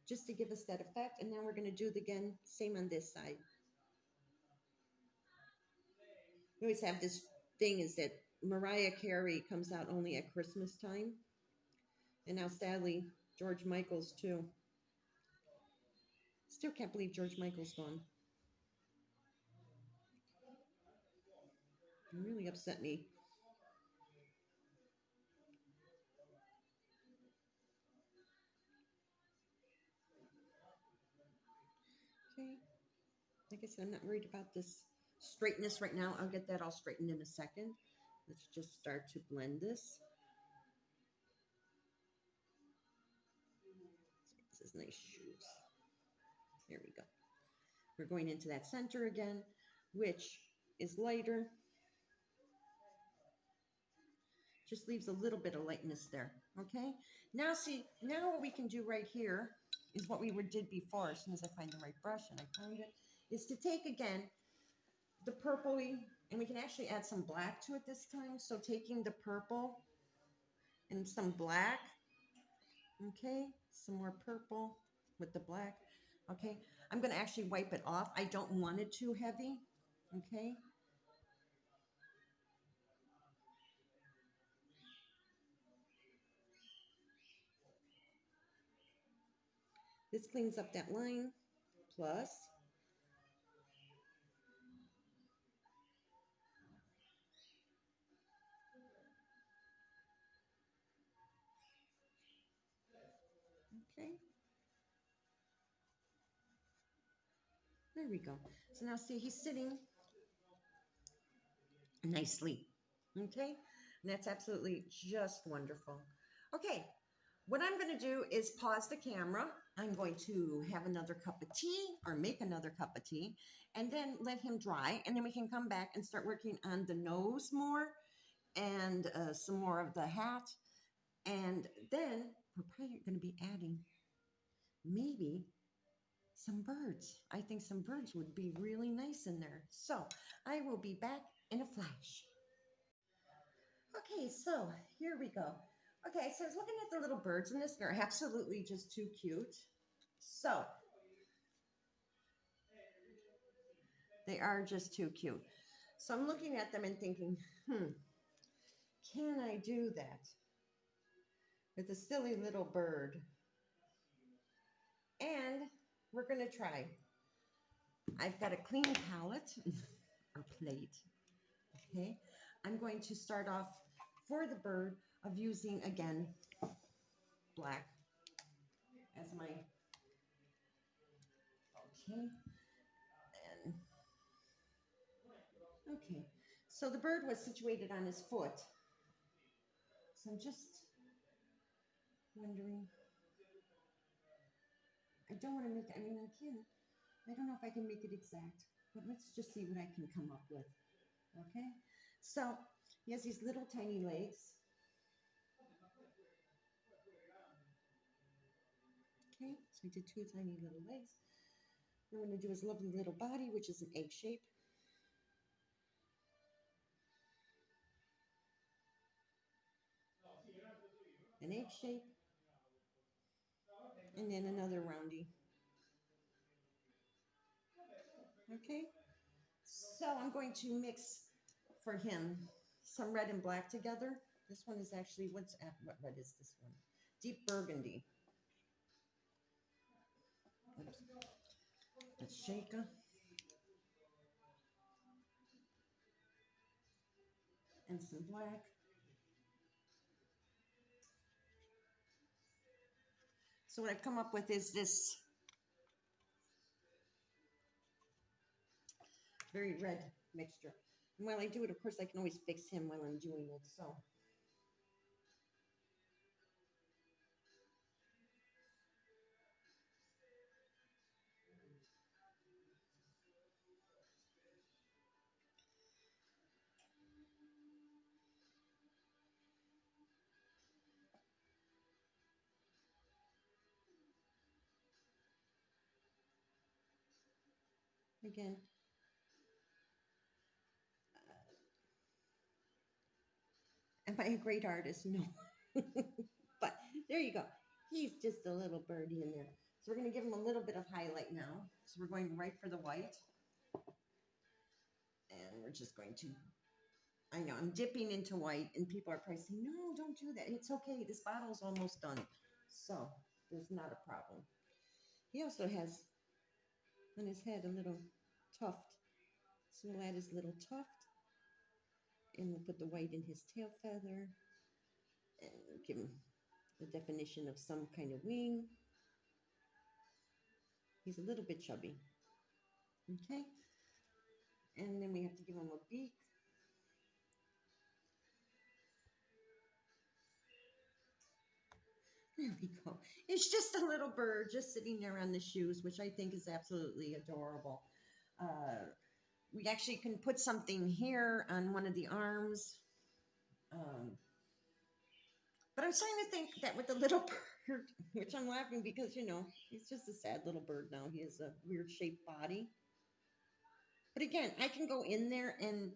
Speaker 1: just to give us that effect. And now we're going to do it again, same on this side. We always have this thing is that Mariah Carey comes out only at Christmas time. And now, sadly, George Michael's too. Still can't believe George Michael's gone. It really upset me. Okay. Like I said, I'm not worried about this straightness right now. I'll get that all straightened in a second. Let's just start to blend this. This is nice shoes. There we go. We're going into that center again, which is lighter. Just leaves a little bit of lightness there. Okay. Now see, now what we can do right here is what we did before. As soon as I find the right brush, and I found it, is to take again the purpley, and we can actually add some black to it this time. So taking the purple and some black, okay, some more purple with the black, okay. I'm going to actually wipe it off. I don't want it too heavy, okay. This cleans up that line, plus okay. There we go. So now see, he's sitting nicely. Okay. And that's absolutely just wonderful. Okay. What I'm going to do is pause the camera. I'm going to have another cup of tea or make another cup of tea and then let him dry. And then we can come back and start working on the nose more and some more of the hat. And then we're probably going to be adding maybe some birds. I think some birds would be really nice in there. So I will be back in a flash. Okay, so here we go. Okay, so I was looking at the little birds in this. They're absolutely just too cute. So they are just too cute. So I'm looking at them and thinking, can I do that with a silly little bird? And we're going to try. I've got a clean palette or plate. Okay, I'm going to start off for the bird of using again black as my okay. And okay, so the bird was situated on his foot. So I'm just wondering. I don't want to make. I mean, I can. I don't know if I can make it exact, but let's just see what I can come up with. Okay, so he has these little tiny legs. Okay, so I did two tiny little legs. What I'm going to do his lovely little body, which is an egg shape. An egg shape. And then another roundy. Okay. So I'm going to mix for him some red and black together. This one is actually, what red is this one? Deep burgundy. Oops. Let's shake her. And some black. So what I've come up with is this very red mixture. And while I do it, of course, I can always fix him while I'm doing it. So again, am I a great artist? No. But there you go. He's just a little birdie in there. So we're going to give him a little bit of highlight now. So we're going right for the white. And we're just going to, I know I'm dipping into white and people are probably saying, no, don't do that. It's okay. This bottle's almost done. So there's not a problem. He also has on his head a little tuft. So we'll add his little tuft. And we'll put the white in his tail feather. And give him the definition of some kind of wing. He's a little bit chubby. Okay. And then we have to give him a beak. There we go. It's just a little bird just sitting there on the shoes, which I think is absolutely adorable. We actually can put something here on one of the arms. But I'm starting to think that with the little bird, which I'm laughing because, you know, he's just a sad little bird now. He has a weird shaped body. But again, I can go in there and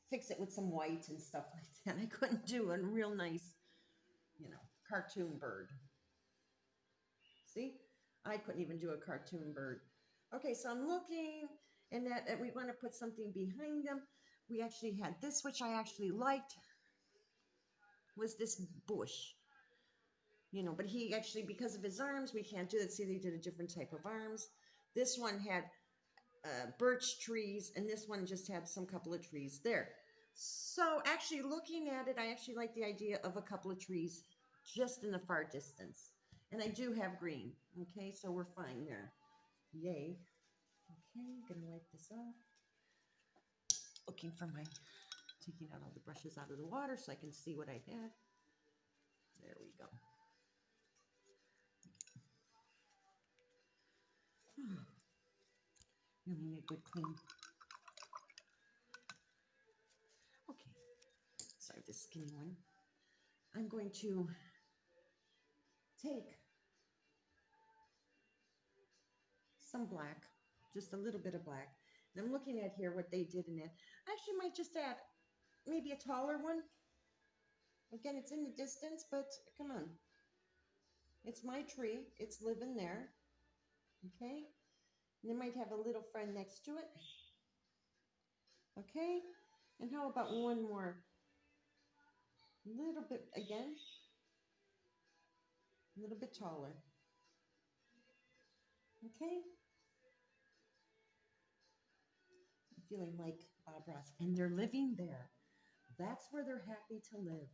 Speaker 1: fix it with some white and stuff like that. I couldn't do a real nice, you know, cartoon bird. See? I couldn't even do a cartoon bird. Okay, so I'm looking, and that we want to put something behind them. We actually had this, which I actually liked, was this bush. You know, but he actually, because of his arms, we can't do that. See, they did a different type of arms. This one had birch trees, and this one just had some couple of trees there. So actually looking at it, I actually like the idea of a couple of trees just in the far distance. And I do have green. Okay, so we're fine there. Yay. Okay, I'm gonna wipe this off. Looking for my, taking out all the brushes out of the water so I can see what I had. There we go. Really need a good clean. Okay, sorry, this skinny one. I'm going to take some black, just a little bit of black. And I'm looking at here what they did in it. I actually might just add maybe a taller one. Again, it's in the distance, but come on. It's my tree. It's living there. Okay. And they might have a little friend next to it. Okay. And how about one more? A little bit again. A little bit taller. Okay. I'm feeling like Bob Ross. And they're living there. That's where they're happy to live.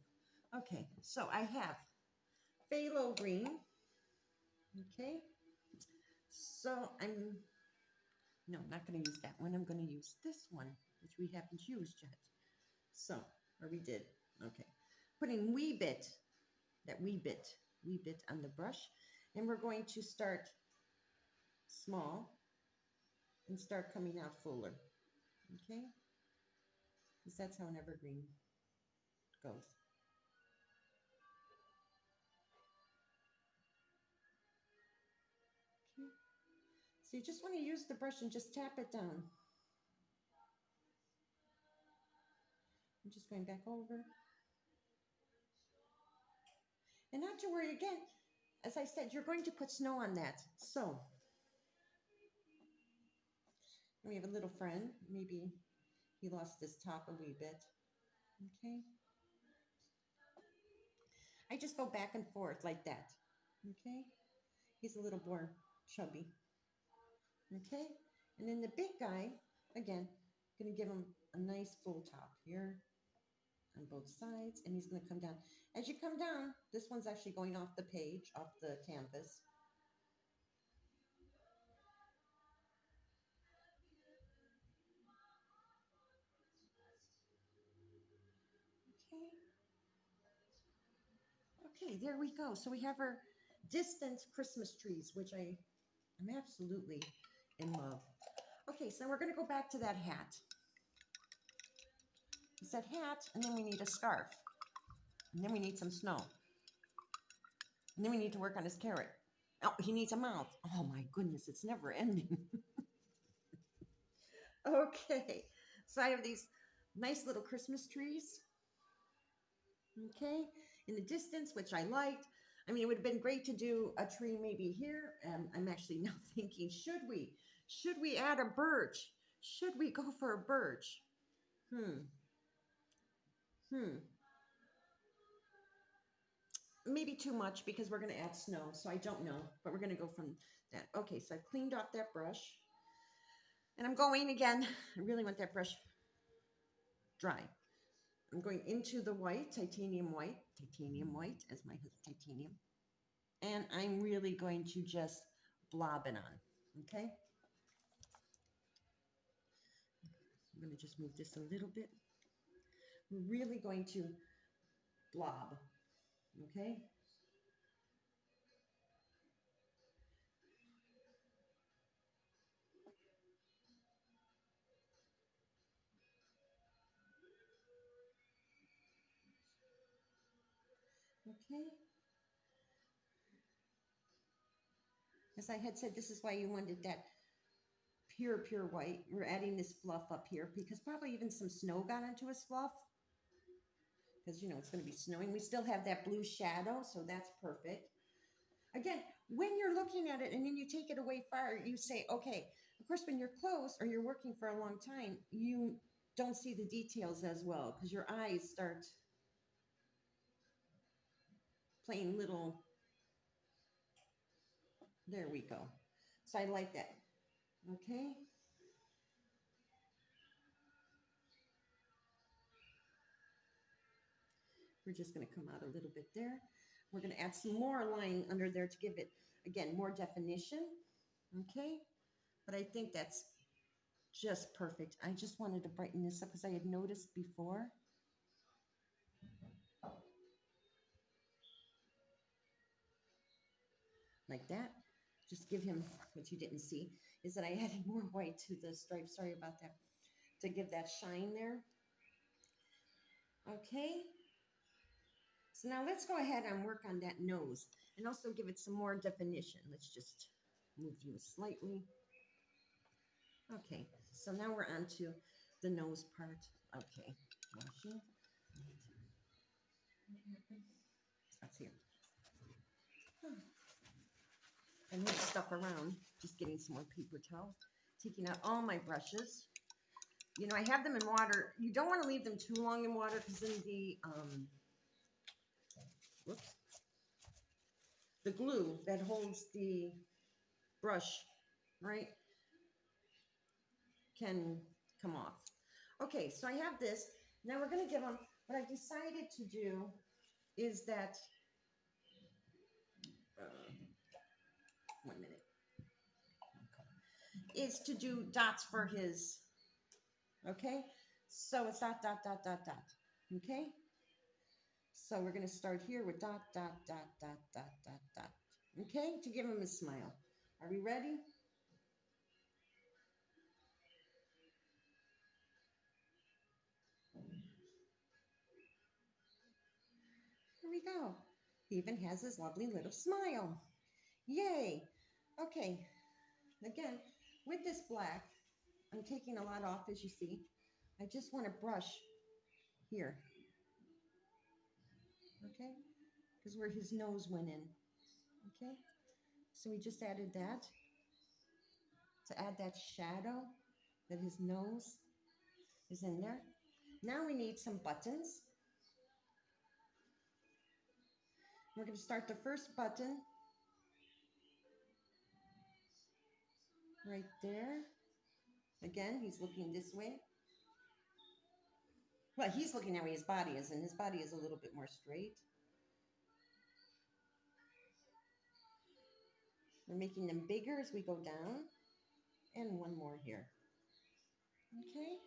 Speaker 1: Okay. So I have phthalo green. Okay. So no, I'm not going to use that one. I'm going to use this one, which we haven't used yet. So, or we did. Okay. Putting wee bit on the brush. And we're going to start small and start coming out fuller. Okay? Because that's how an evergreen goes. Okay. So you just want to use the brush and just tap it down. I'm just going back over. And not to worry again. as I said, you're going to put snow on that. So we have a little friend. Maybe he lost his top a wee bit. Okay. I just go back and forth like that. Okay. He's a little more chubby. Okay. And then the big guy, again, going to give him a nice full top here on both sides. And he's going to come down. As you come down, this one's actually going off the page, off the canvas. Okay. Okay, there we go. So we have our distant Christmas trees, which I am absolutely in love. Okay, so we're going to go back to that hat. It's that hat, and then we need a scarf. And then we need some snow. And then we need to work on his carrot. Oh, he needs a mouth. Oh my goodness, it's never ending. Okay, so I have these nice little Christmas trees. Okay, in the distance, which I liked. I mean, it would have been great to do a tree maybe here. I'm actually now thinking, should we add a birch? Should we go for a birch? Hmm. Maybe too much because we're going to add snow. So I don't know, but we're going to go from that. Okay, so I've cleaned off that brush. And I'm going again. I really want that brush dry. I'm going into the white, titanium white, as my titanium. And I'm really going to just blob it on, okay? I'm going to just move this a little bit. We're really going to blob, okay? Okay. As I had said, this is why you wanted that pure white. We're adding this fluff up here because probably even some snow got into his fluff because, you know, it's going to be snowing. We still have that blue shadow, so that's perfect. Again, when you're looking at it and then you take it away far, you say, okay, of course, when you're close or you're working for a long time, you don't see the details as well because your eyes start playing little. There we go. So I like that. Okay. We're just going to come out a little bit there. We're going to add some more line under there to give it, again, more definition. Okay. But I think that's just perfect. I just wanted to brighten this up because I had noticed before. Like that. Just give him what you didn't see is that I added more white to the stripe. Sorry about that. To give that shine there. Okay. So now let's go ahead and work on that nose and also give it some more definition. Let's just move you slightly. Okay, so now we're on to the nose part. Okay, washing. That's here. I move stuff around, just getting some more paper towel, taking out all my brushes. You know, I have them in water. You don't want to leave them too long in water because then the glue that holds the brush, right, can come off. Okay, so I have this. Now we're going to give them, what I've decided to do is that, 1 minute, is to do dots for his, okay? So it's dot, dot, dot, dot, dot, okay? So we're going to start here with dot, dot, dot, dot, dot, dot, dot, okay? To give him a smile. Are we ready? Here we go. He even has his lovely little smile. Yay. Okay. Again, with this black, I'm taking a lot off, as you see. I just want to brush here. Okay? Because where his nose went in. Okay, so we just added that to add that shadow that his nose is in there. Now we need some buttons. We're going to start the first button right there. Again, he's looking this way. Well, he's looking that way his body is, and his body is a little bit more straight. We're making them bigger as we go down. And one more here. Okay.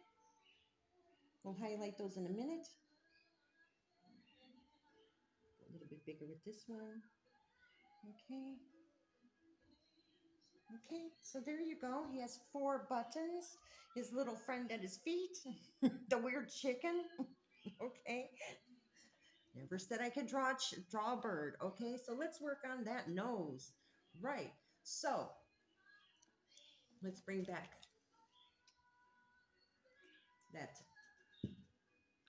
Speaker 1: We'll highlight those in a minute. A little bit bigger with this one. Okay. Okay, so there you go. He has 4 buttons. His little friend at his feet, the weird chicken. Okay. Never said I could draw a bird. Okay, so let's work on that nose. Right. So let's bring back that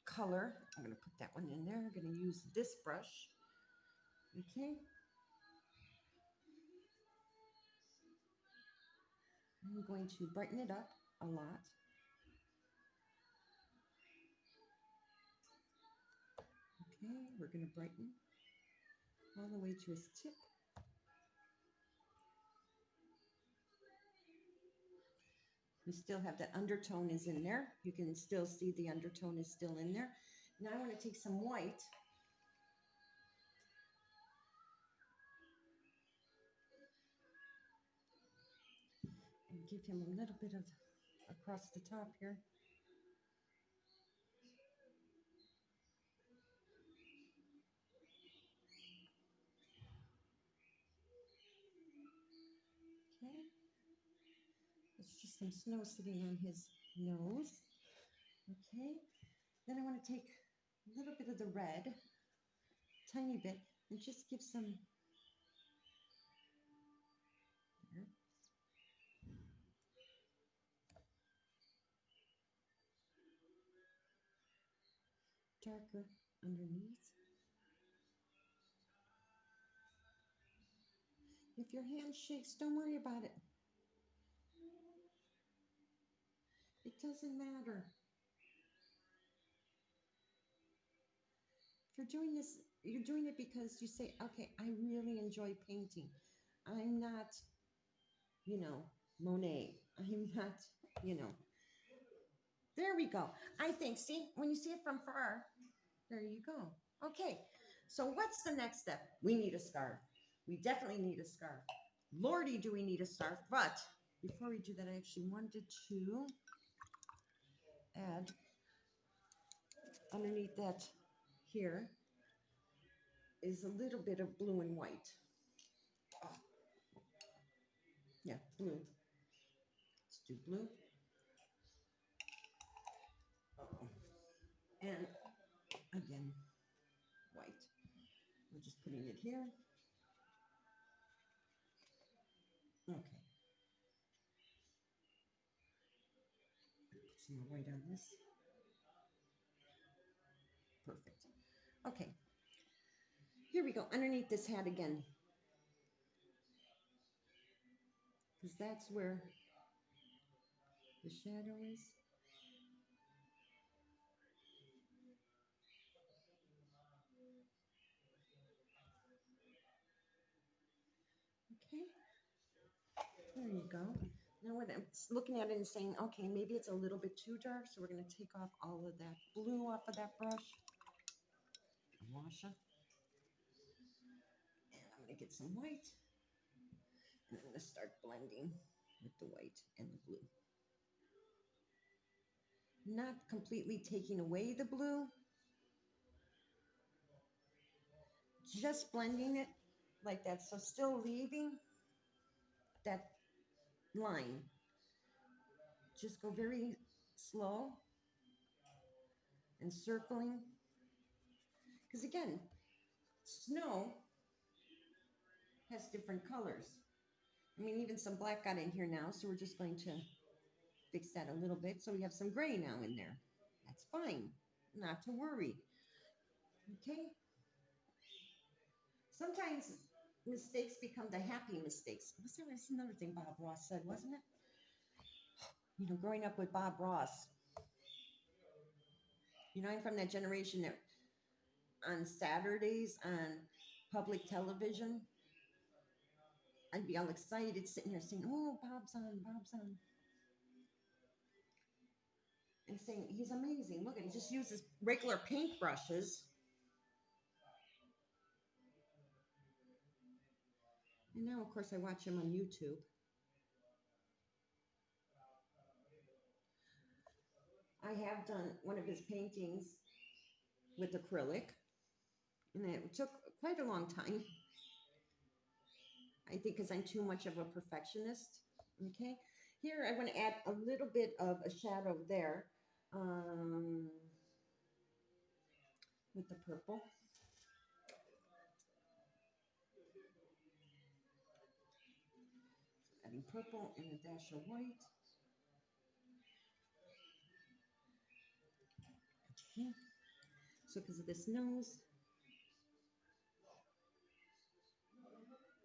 Speaker 1: color. I'm going to put that one in there. I'm going to use this brush. Okay. I'm going to brighten it up a lot. Okay, we're going to brighten all the way to his tip. We still have that undertone is in there. You can still see the undertone is still in there. Now I want to take some white. And give him a little bit of across the top here. Okay. It's just some snow sitting on his nose. Okay. Then I want to take a little bit of the red, tiny bit, and just give some there. Darker underneath. If your hand shakes, don't worry about it. It doesn't matter. If you're doing this, you're doing it because you say, okay, I really enjoy painting. I'm not, Monet. I'm not, you know. There we go. I think, see, when you see it from far, there you go. Okay, so what's the next step? We need a scarf. We definitely need a scarf. Lordy, do we need a scarf. But before we do that, I actually wanted to add underneath that here is a little bit of blue and white. Oh. Yeah, blue. Let's do blue. Oh. And again, white. We're just putting it here. Okay. Put some more white on this. Perfect. Okay. Here we go. Underneath this hat again. Because that's where the shadow is. Okay. There you go. Now what I'm looking at it and saying, okay, maybe it's a little bit too dark, so we're going to take off all of that blue off of that brush. Wash it. And I'm going to get some white. And I'm going to start blending with the white and the blue. Not completely taking away the blue. Just blending it like that. So still leaving that line. Just go very slow and circling. Because again, snow has different colors. I mean, even some black got in here now, so we're just going to fix that a little bit. So we have some gray now in there. That's fine. Not to worry. Okay? Sometimes mistakes become the happy mistakes. That's another thing Bob Ross said, wasn't it? You know, growing up with Bob Ross, you know, I'm from that generation that on Saturdays on public television, I'd be all excited sitting there saying, "Oh, Bob's on, Bob's on," and saying, "He's amazing. Look at, he just uses regular paintbrushes." And now, of course, I watch him on YouTube. I have done one of his paintings with acrylic, and it took quite a long time. I think because I'm too much of a perfectionist. Okay, here I want to add a little bit of a shadow there um, with the purple. Adding purple and a dash of white. Okay, so because of this nose,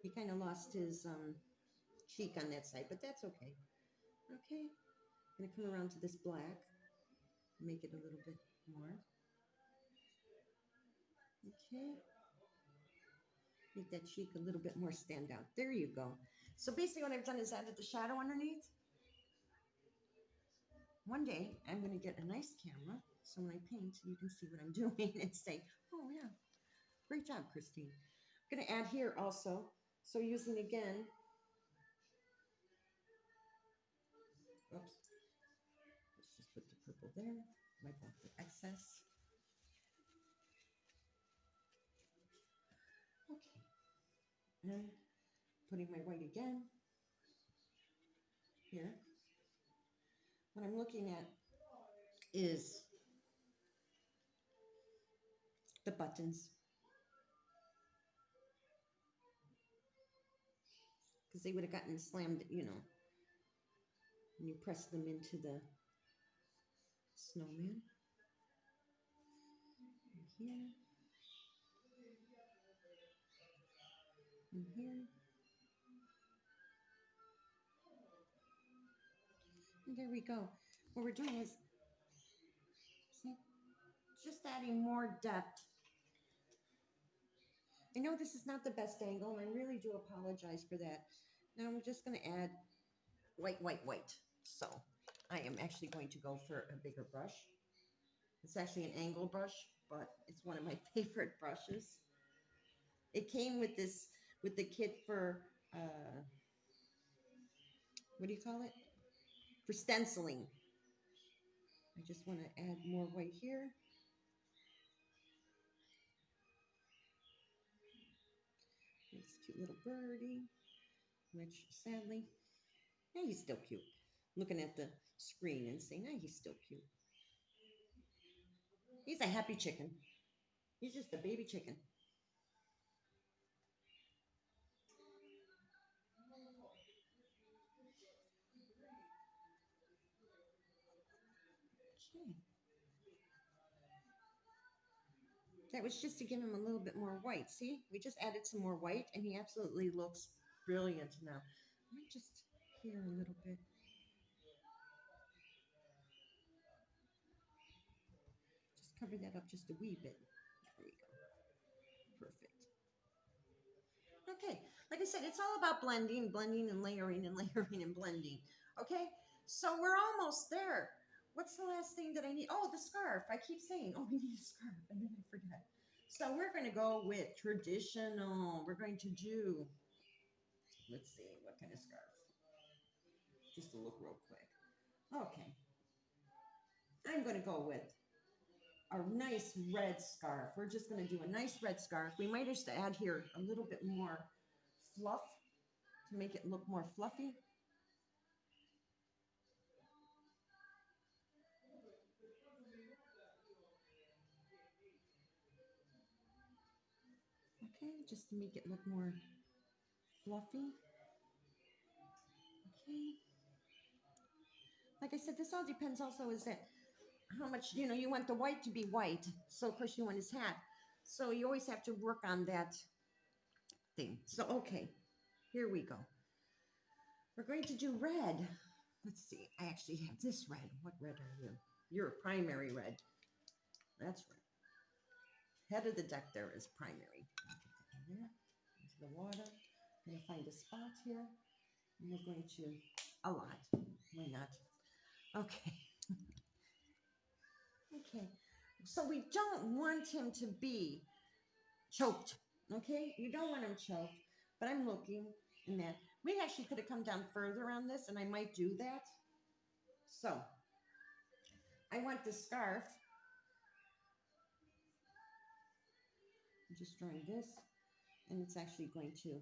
Speaker 1: he kind of lost his cheek on that side, but that's okay. Okay, I'm gonna come around to this black, make it a little bit more. Okay, make that cheek a little bit more stand out. There you go. So basically what I've done is added the shadow underneath. One day I'm going to get a nice camera so when I paint you can see what I'm doing and say, "Oh yeah, great job, Christine." I'm going to add here also. So using again, oops, let's just put the purple there, wipe off the excess. Okay, and putting my white again here. What I'm looking at is the buttons because they would have gotten slammed, you know, when you press them into the snowman. And here, and here. And there we go. What we're doing is, see, just adding more depth. I know this is not the best angle, and I really do apologize for that. Now I'm just going to add white, white, white. So I am actually going to go for a bigger brush. It's actually an angle brush, but it's one of my favorite brushes. It came with this, with the kit for, what do you call it? For stenciling. I just want to add more white here. This cute little birdie, which sadly, yeah, he's still cute. Looking at the screen and saying, "Ah, he's still cute." He's a happy chicken. He's just a baby chicken. Okay. That was just to give him a little bit more white. See, we just added some more white, and he absolutely looks brilliant now. Let me just here a little bit. Just cover that up just a wee bit. There we go. Perfect. Okay, like I said, it's all about blending, blending and layering and layering and blending. Okay, so we're almost there. What's the last thing that I need? Oh, the scarf. I keep saying, "Oh, we need a scarf," and then I forget. So we're going to go with traditional. We're going to do, let's see, what kind of scarf? Just to look real quick. Okay, I'm going to go with a nice red scarf. We're just going to do a nice red scarf. We might just add here a little bit more fluff to make it look more fluffy. Okay, just to make it look more fluffy. Okay. Like I said, this all depends also is that how much, you know, you want the white to be white. So of course you want his hat. So you always have to work on that thing. So, okay, here we go. We're going to do red. Let's see. I actually have this red. What red are you? You're a primary red. That's right. Head of the deck there is primary. There, into the water. I'm going to find a spot here. And we're going to, a lot. Why not? Okay. Okay. So we don't want him to be choked. Okay? You don't want him choked. But I'm looking in that. We actually could have come down further on this, and I might do that. So I want the scarf. I'm just drawing this, and it's actually going to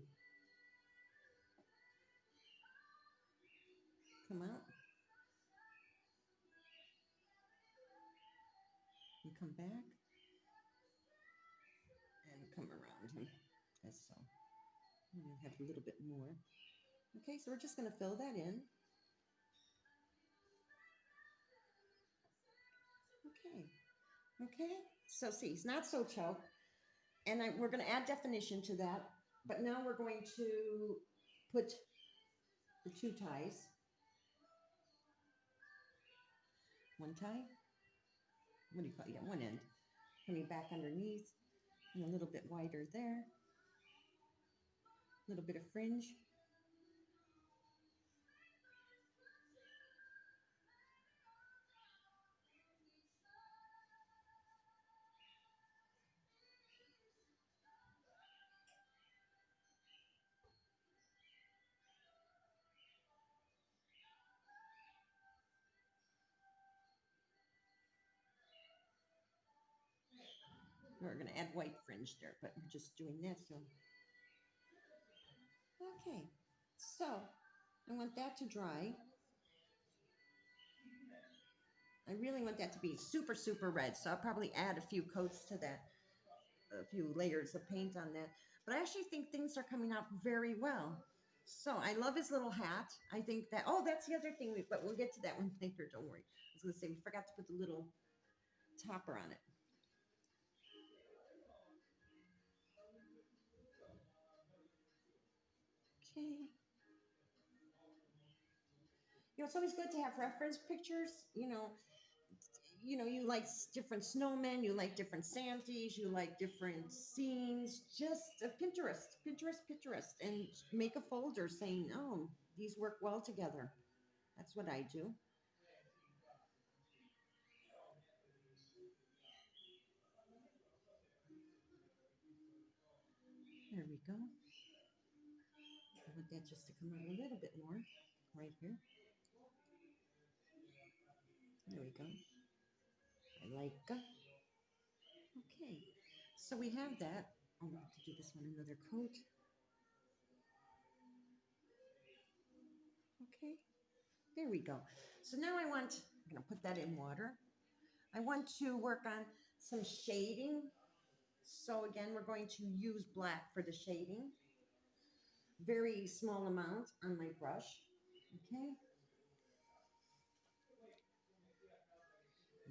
Speaker 1: come out. And come back. And come around him, as so. I'm going to have a little bit more. Okay, so we're just going to fill that in. Okay. Okay, so see, he's not so choked. And we're going to add definition to that. But now we're going to put the two ties. One tie. What do you call it? Yeah, one end. Coming back underneath. And a little bit wider there. A little bit of fringe. We're going to add white fringe there, but we're just doing that. So, okay. So, I want that to dry. I really want that to be super, super red. So I'll probably add a few coats to that, a few layers of paint on that. But I actually think things are coming out very well. So I love his little hat. I think that, oh, that's the other thing, but we'll get to that one later. Don't worry. I was going to say, we forgot to put the little topper on it. Okay. It's always good to have reference pictures. You like different snowmen, you like different Santas, you like different scenes. Just Pinterest, and make a folder saying, oh, these work well together. That's what I do. There we go. I want that just to come out a little bit more right here. There we go. I like. Okay. So we have that. I'm going to do this one another coat. Okay. There we go. So now I'm going to put that in water. I want to work on some shading. So again, we're going to use black for the shading. Very small amount on my brush. Okay.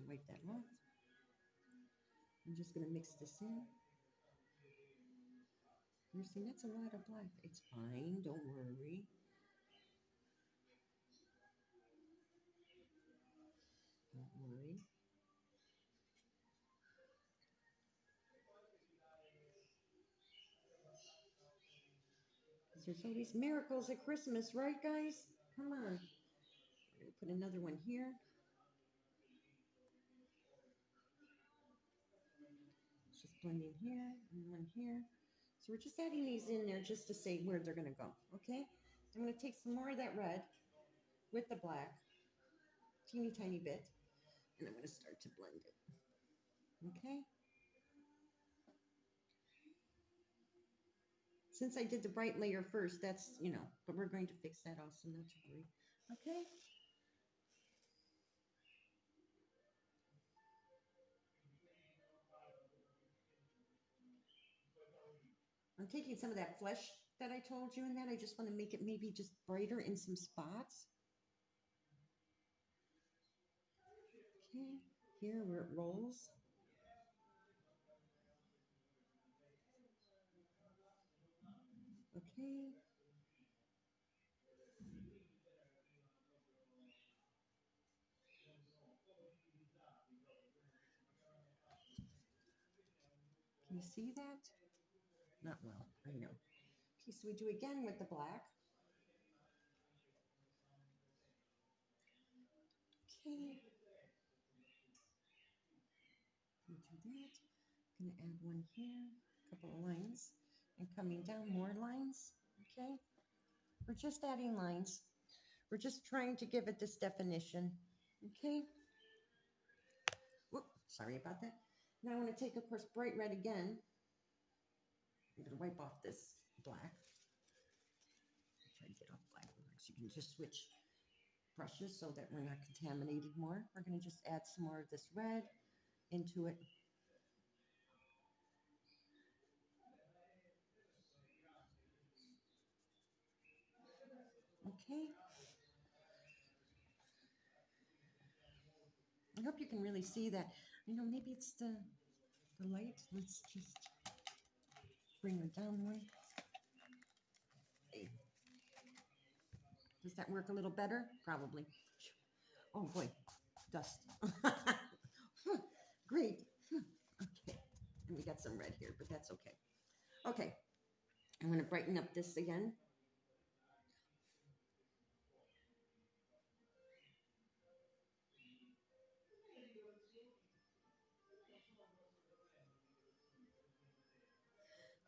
Speaker 1: Wipe that off. I'm just going to mix this in. You're seeing that's a lot of black. It's fine. Don't worry. Don't worry. There's always miracles at Christmas, right, guys? Come on. We're going to put another one here. Just blending here and one here. So we're just adding these in there just to say where they're going to go, okay? I'm going to take some more of that red with the black, teeny tiny bit, and I'm going to start to blend it, okay? Since I did the bright layer first, that's, but we're going to fix that also, not to worry, okay? I'm taking some of that flesh that I told you in that. I just want to make it maybe just brighter in some spots. Okay, here where it rolls. Okay. Can you see that? Not well, I know. Okay, so we do again with the black. Okay, we do that. Gonna add one here, a couple of lines, and coming down more lines. Okay, we're just adding lines. We're just trying to give it this definition. Okay. Whoop, sorry about that. Now I want to take, of course, bright red again. I'm gonna wipe off this black. Try to get off black. So you can just switch brushes so that we're not contaminated more. We're gonna just add some more of this red into it. Okay. I hope you can really see that. I know maybe it's the light. Let's just bring her down one. Hey. Does that work a little better? Probably. Oh boy, dust. Great. Okay. And we got some red here, but that's okay. Okay. I'm going to brighten up this again.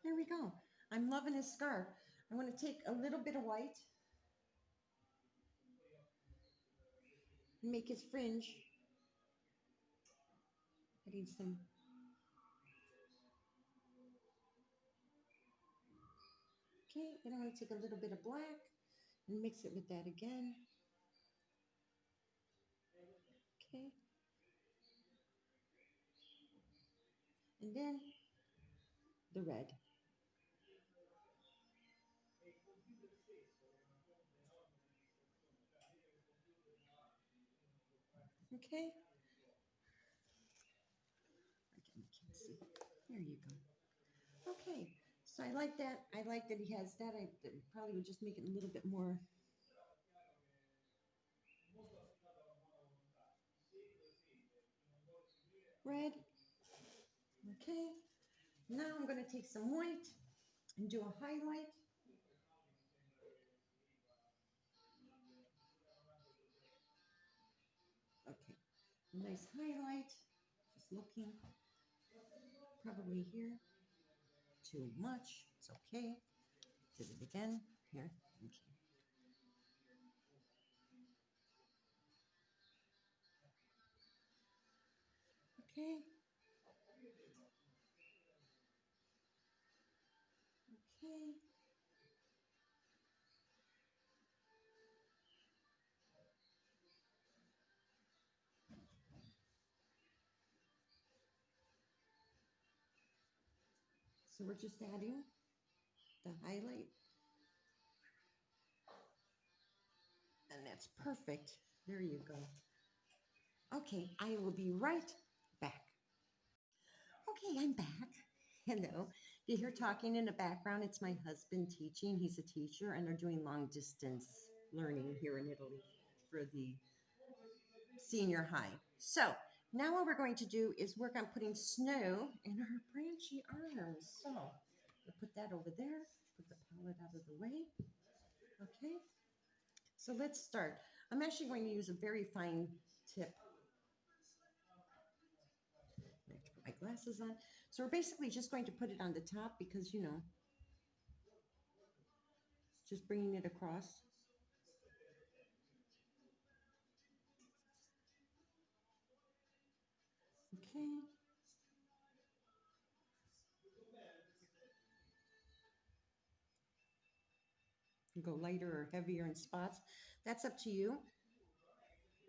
Speaker 1: There we go. I'm loving his scarf. I want to take a little bit of white and make his fringe. Adding some. Okay, then I'm going to take a little bit of black and mix it with that again. Okay. And then the red. Okay. Again, you can't see. There you go. Okay. So I like that. I like that he has that. I probably would just make it a little bit more. Red. Okay. Now I'm going to take some white and do a highlight. Okay. Nice highlight. Just looking. Probably here. Too much. It's okay. Did it again. Here. Okay. Okay. Okay. So we're just adding the highlight. And that's perfect. There you go. Okay, I will be right back. Okay, I'm back. Hello. You hear talking in the background? It's my husband teaching. He's a teacher, and they're doing long distance learning here in Italy for the senior high. So now what we're going to do is work on putting snow in our branchy arms. So we'll put that over there. Put the palette out of the way. Okay. So let's start. I'm actually going to use a very fine tip. I have to put my glasses on. So we're basically just going to put it on the top because, you know, just bringing it across. Okay. Go lighter or heavier in spots. That's up to you.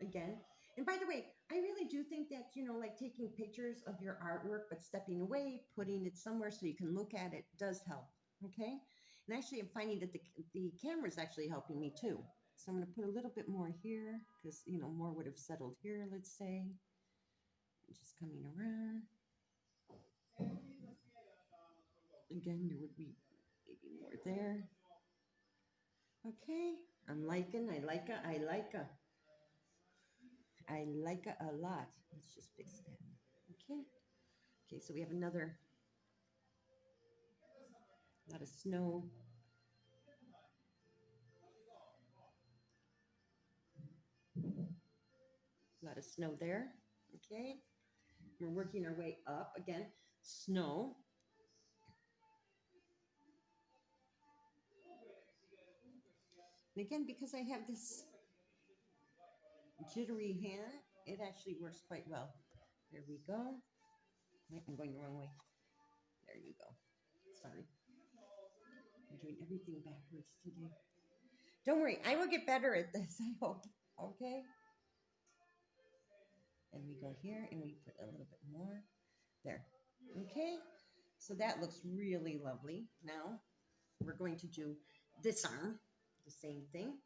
Speaker 1: Again. And by the way, I really do think that, you know, like taking pictures of your artwork, but stepping away, putting it somewhere so you can look at it does help. Okay. And actually, I'm finding that the camera is actually helping me too. So I'm going to put a little bit more here because, you know, more would have settled here, let's say. Just coming around. Again, there would be maybe more there. Okay, I'm liking, I like a lot. Let's just fix that. Okay. Okay, so we have another lot of snow. A lot of snow there. Okay. We're working our way up again. Snow. And again, because I have this jittery hand, it actually works quite well. There we go. Wait, I'm going the wrong way. There you go. Sorry. I'm doing everything backwards today. Don't worry, I will get better at this, I hope. Okay. And we go here and we put a little bit more. There. Okay. So that looks really lovely. Now we're going to do this arm, the same thing.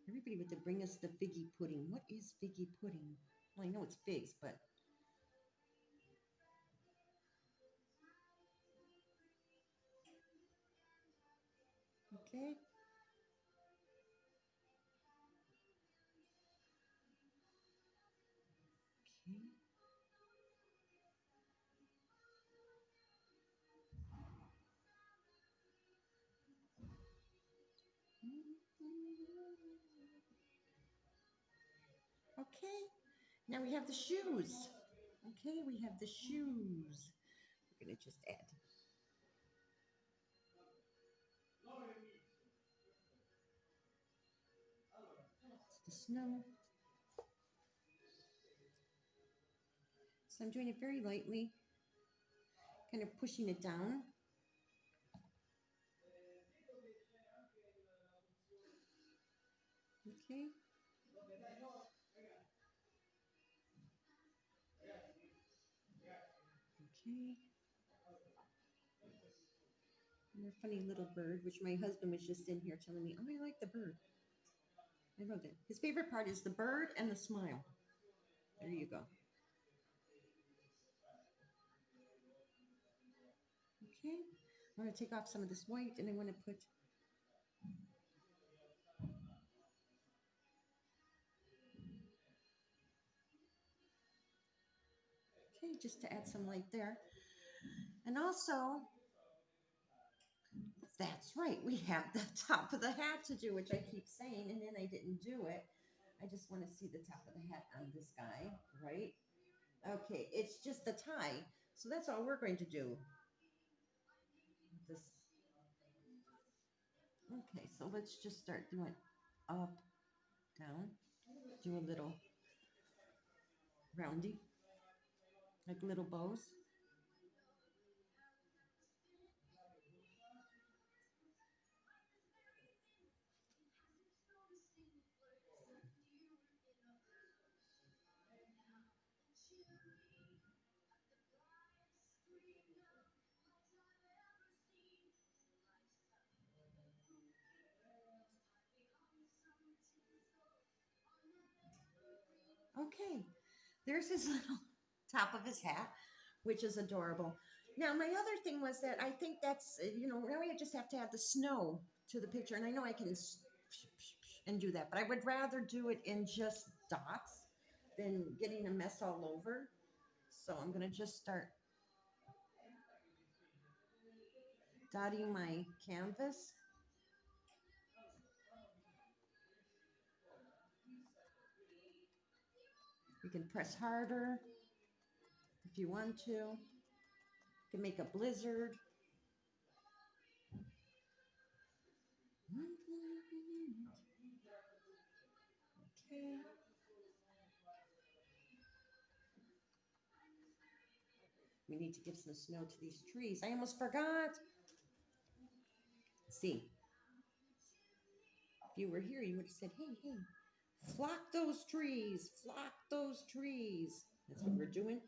Speaker 1: Everybody would bring us the figgy pudding. What is figgy pudding? Well, I know it's figs, but okay. Okay. Okay. Now we have the shoes. Okay, we have the shoes. We're gonna just add the snow. So I'm doing it very lightly, kind of pushing it down. Okay. Okay. And a funny little bird, which my husband was just in here telling me, oh, I like the bird. I wrote that. His favorite part is the bird and the smile. There you go. Okay. I'm going to take off some of this white and I want to put, okay, just to add some light there. And also, that's right, we have the top of the hat to do, which I keep saying, and then I didn't do it. I just want to see the top of the hat on this guy, right? Okay, it's just the tie. So that's all we're going to do. This. Okay, so let's just start doing up, down, do a little roundy, like little bows. Okay, there's his little top of his hat, which is adorable. Now, my other thing was that I think that's, now we just have to add the snow to the picture. And I know I can and do that, but I would rather do it in just dots than getting a mess all over. So I'm going to just start dotting my canvas. You can press harder if you want to. You can make a blizzard. Okay. We need to give some snow to these trees. I almost forgot. See, if you were here, you would have said, hey, hey, flock those trees, flock those trees. That's what we're doing.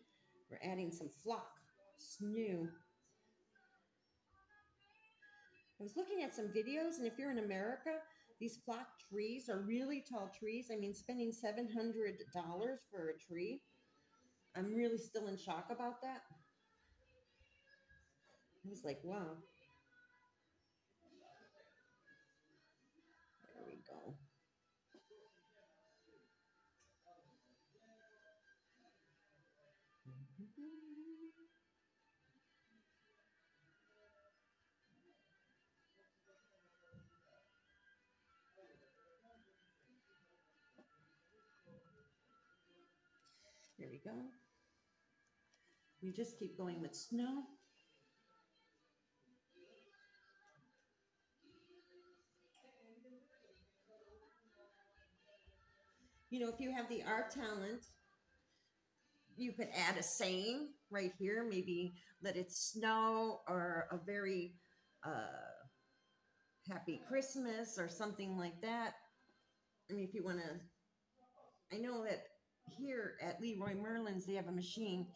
Speaker 1: We're adding some flock, snow. I was looking at some videos, and if you're in America, these flock trees are really tall trees. I mean, spending $700 for a tree. I'm really still in shock about that. I was like, wow. There we go. We just keep going with snow. You know, if you have the art talent, you could add a saying right here, maybe let it snow or a very happy Christmas or something like that. I mean, if you want to, I know that here at Leroy Merlin's, they have a machine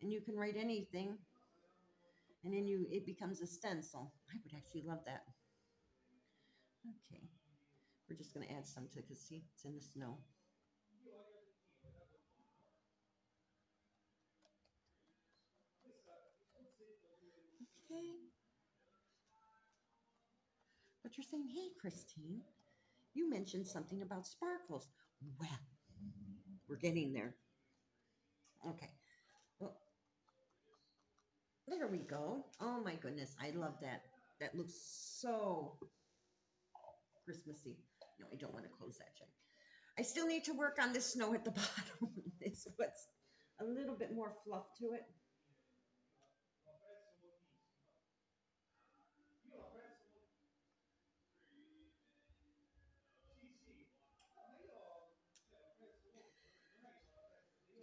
Speaker 1: and you can write anything and then it becomes a stencil. I would actually love that. Okay, we're just going to add some to, because see, it's in the snow. Okay, but you're saying, hey, Christine, you mentioned something about sparkles. Well, we're getting there. Okay, well, there we go. Oh my goodness, I love that. That looks so Christmassy. No, I don't want to close that check. I still need to work on the snow at the bottom. It's what's a little bit more fluff to it.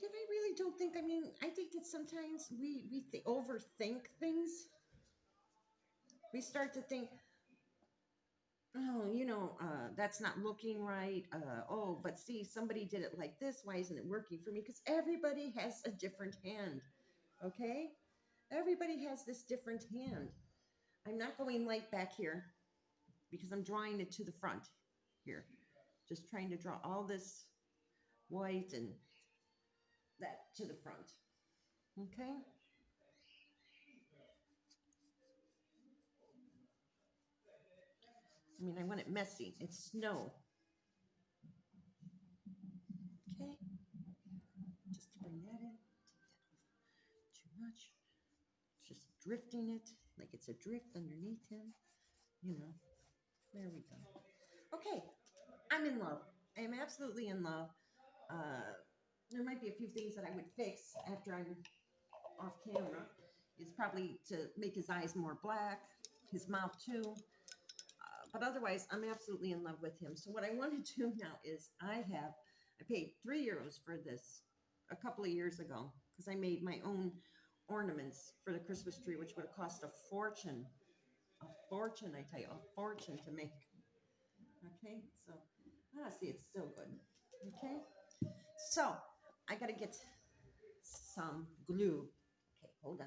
Speaker 1: Yet I really don't think. I mean, I think that sometimes we overthink things. We start to think, oh, that's not looking right. Oh, but see, somebody did it like this. Why isn't it working for me? Because everybody has a different hand. Okay, everybody has this different hand. I'm not going light back here because I'm drawing it to the front here. Just trying to draw all this white and that to the front. Okay. I mean, I want it messy. It's snow. Okay. Just to bring that in. Take that off too much. Just drifting it like it's a drift underneath him. You know. There we go. Okay. I'm in love. I am absolutely in love. Uh, there might be a few things that I would fix after I'm off camera. Is probably to make his eyes more black, his mouth too. But otherwise, I'm absolutely in love with him. So what I want to do now is I paid €3 for this a couple of years ago because I made my own ornaments for the Christmas tree, which would have cost a fortune. A fortune, I tell you, a fortune to make. Okay, so, see, it's still good. Okay, so I got to get some glue. Okay, hold on.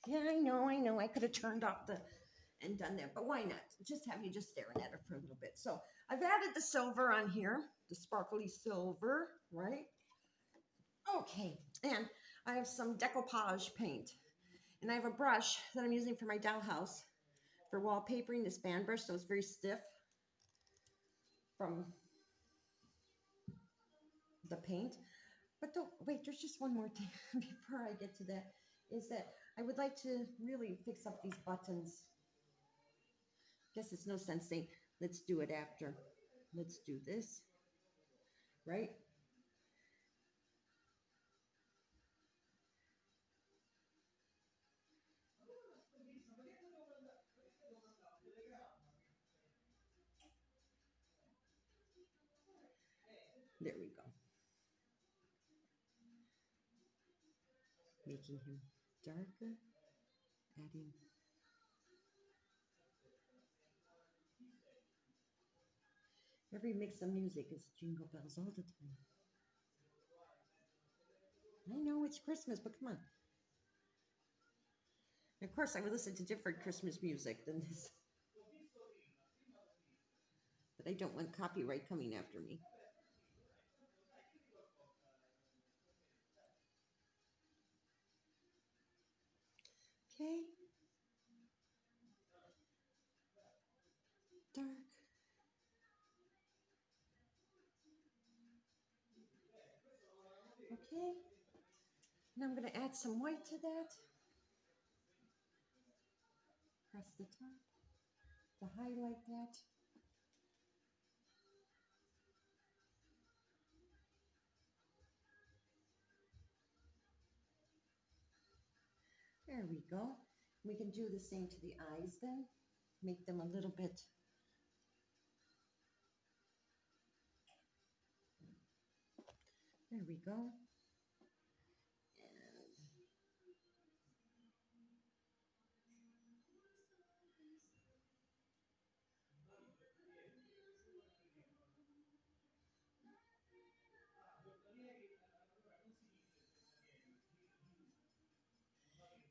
Speaker 1: Yeah, I know, I know. I could have turned off the and done that, but why not? Just have you just staring at it for a little bit. So I've added the silver on here, the sparkly silver, right? Okay, and I have some decoupage paint, and I have a brush that I'm using for my dollhouse for wallpapering. This band brush, so it's very stiff from the paint. But don't wait. There's just one more thing before I get to that. Is that I would like to really fix up these buttons. Guess it's no sense saying, let's do it after. Let's do this, right? There we go. Making him darker, adding. Every mix of music is jingle bells all the time. I know it's Christmas, but come on. And of course, I would listen to different Christmas music than this, but I don't want copyright coming after me. Okay. Now I'm going to add some white to that. Press the top to highlight that. There we go. We can do the same to the eyes then. Make them a little bit. There we go.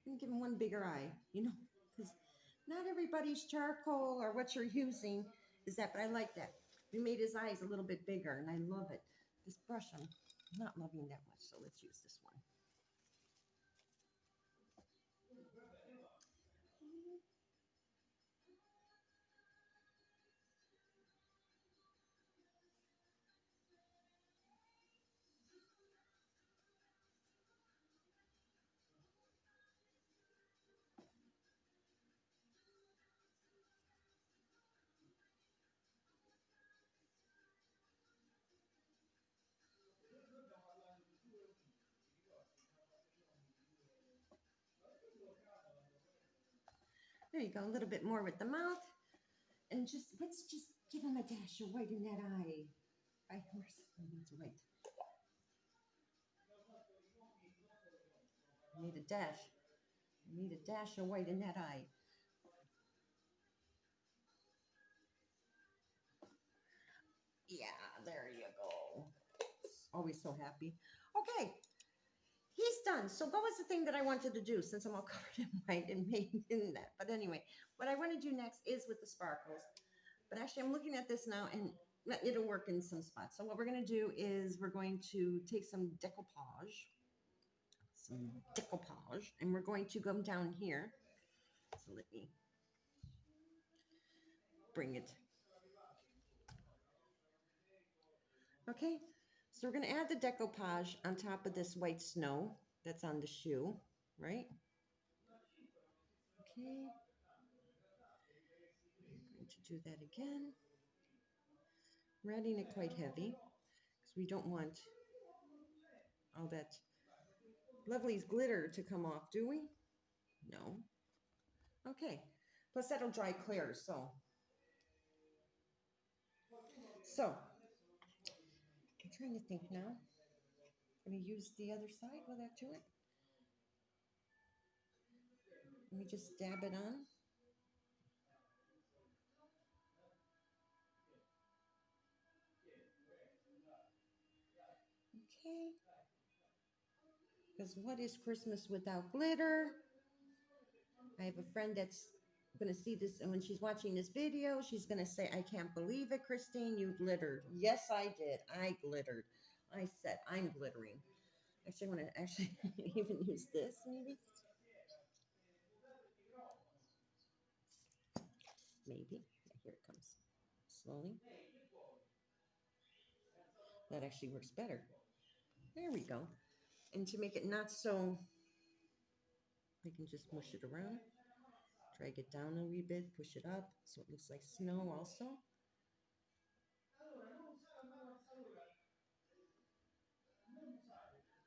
Speaker 1: And give them one bigger eye, because not everybody's charcoal or what you're using is that, but I like that. We made his eyes a little bit bigger, and I love it. This brush, I'm not loving that much, so let's use this one. There you go, a little bit more with the mouth. And let's just give him a dash of white in that eye. It's white. I need a dash. I need a dash of white in that eye. Yeah, there you go. Always so happy. Okay, he's done. So what was the thing that I wanted to do since I'm all covered in white and made in that? But anyway, what I want to do next is with the sparkles. But actually, I'm looking at this now, and it'll work in some spots. So what we're going to do is we're going to take some decoupage, and we're going to go down here. So let me bring it. Okay, so we're going to add the decoupage on top of this white snow that's on the shoe, right? Okay, I'm going to do that again. We're adding it quite heavy because we don't want all that lovely glitter to come off, do we? No. Okay, plus that'll dry clear, so I'm trying to think now. I'm going to use the other side. Will that do it? Let me just dab it on. Okay. Because what is Christmas without glitter? I have a friend that's going to see this, and when she's watching this video, she's going to say, I can't believe it, Christine, you glittered. Yes, I did. I glittered. I said, I'm glittering. Actually, I want to actually even use this, maybe. Maybe. Yeah, here it comes. Slowly. That actually works better. There we go. And to make it not so, I can just mush it around. Drag it down a wee bit, push it up so it looks like snow also.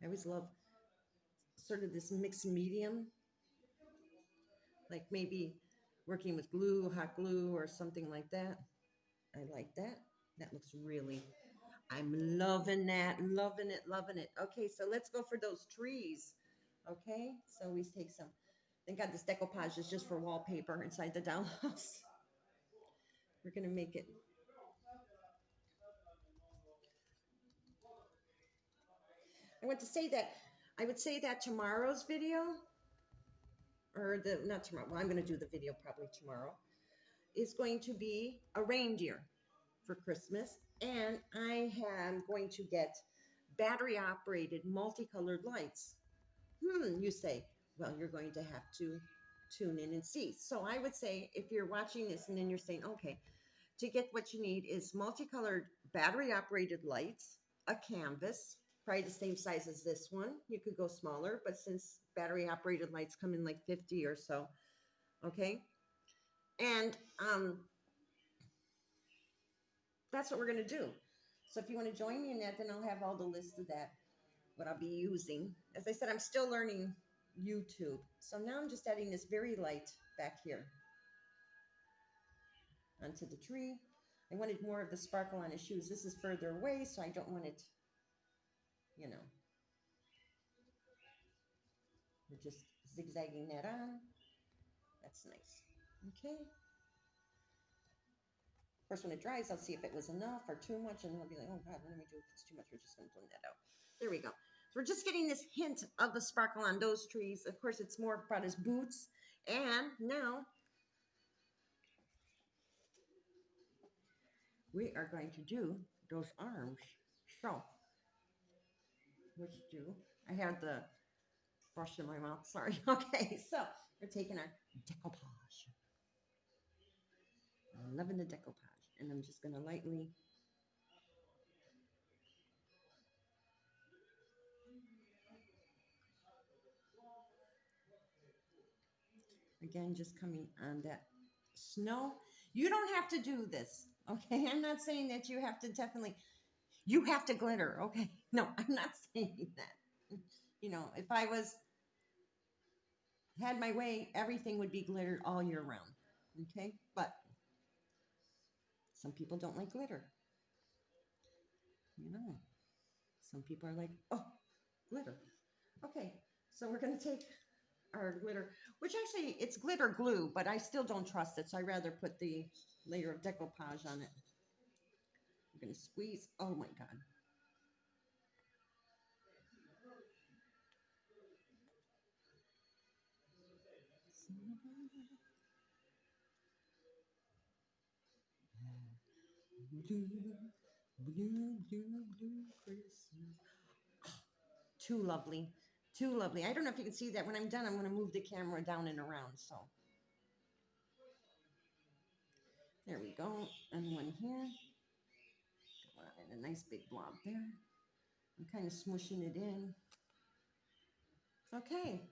Speaker 1: I always love sort of this mixed medium, like maybe working with glue, hot glue, or something like that. I like that. That looks really, I'm loving that, loving it, loving it. Okay, so let's go for those trees. Okay, so we take some, thank God this decoupage is just for wallpaper inside the dollhouse. We're gonna make it. I want to say that, I would say that tomorrow's video, or not tomorrow, well, I'm gonna do the video probably tomorrow, is going to be a reindeer for Christmas. And I am going to get battery operated multicolored lights. You say, well, you're going to have to tune in and see. So I would say if you're watching this and then you're saying, okay, to get what you need is multicolored battery operated lights, a canvas, probably the same size as this one. You could go smaller, but since battery operated lights come in like 50 or so, okay? And that's what we're going to do. So if you want to join me in that, then I'll have all the list of that, what I'll be using. As I said, I'm still learning YouTube. So now I'm just adding this very light back here onto the tree. I wanted more of the sparkle on his shoes. This is further away, so I don't want it, you know. We're just zigzagging that on. That's nice. Okay. Of course, when it dries, I'll see if it was enough or too much, and then I'll be like, oh God, what do we do if it's too much? We're just going to blend that out. There we go. So we're just getting this hint of the sparkle on those trees. Of course, it's more about his boots. And now we are going to do those arms. So, which do, I had the brush in my mouth, sorry. Okay, so we're taking our decoupage. I'm loving the decoupage. And I'm just going to lightly again, just coming on that snow. You don't have to do this, okay? I'm not saying that you have to definitely, you have to glitter, okay? No, I'm not saying that. You know, if I had my way, everything would be glittered all year round, okay? But some people don't like glitter, you know. Some people are like, oh, glitter. Okay, so we're going to take our glitter, which actually it's glitter glue, but I still don't trust it, so I rather put the layer of decoupage on it. I'm going to squeeze. Oh my God. Blue, blue, blue, blue Christmas. Too lovely. Too lovely. I don't know if you can see that. When I'm done, I'm going to move the camera down and around. So there we go. And one here. Come on, and a nice big blob there. I'm kind of smushing it in. Okay.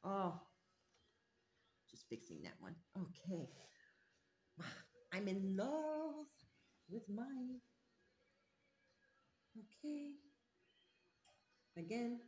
Speaker 1: Oh, just fixing that one. Okay. I'm in love with mine. Okay. Again.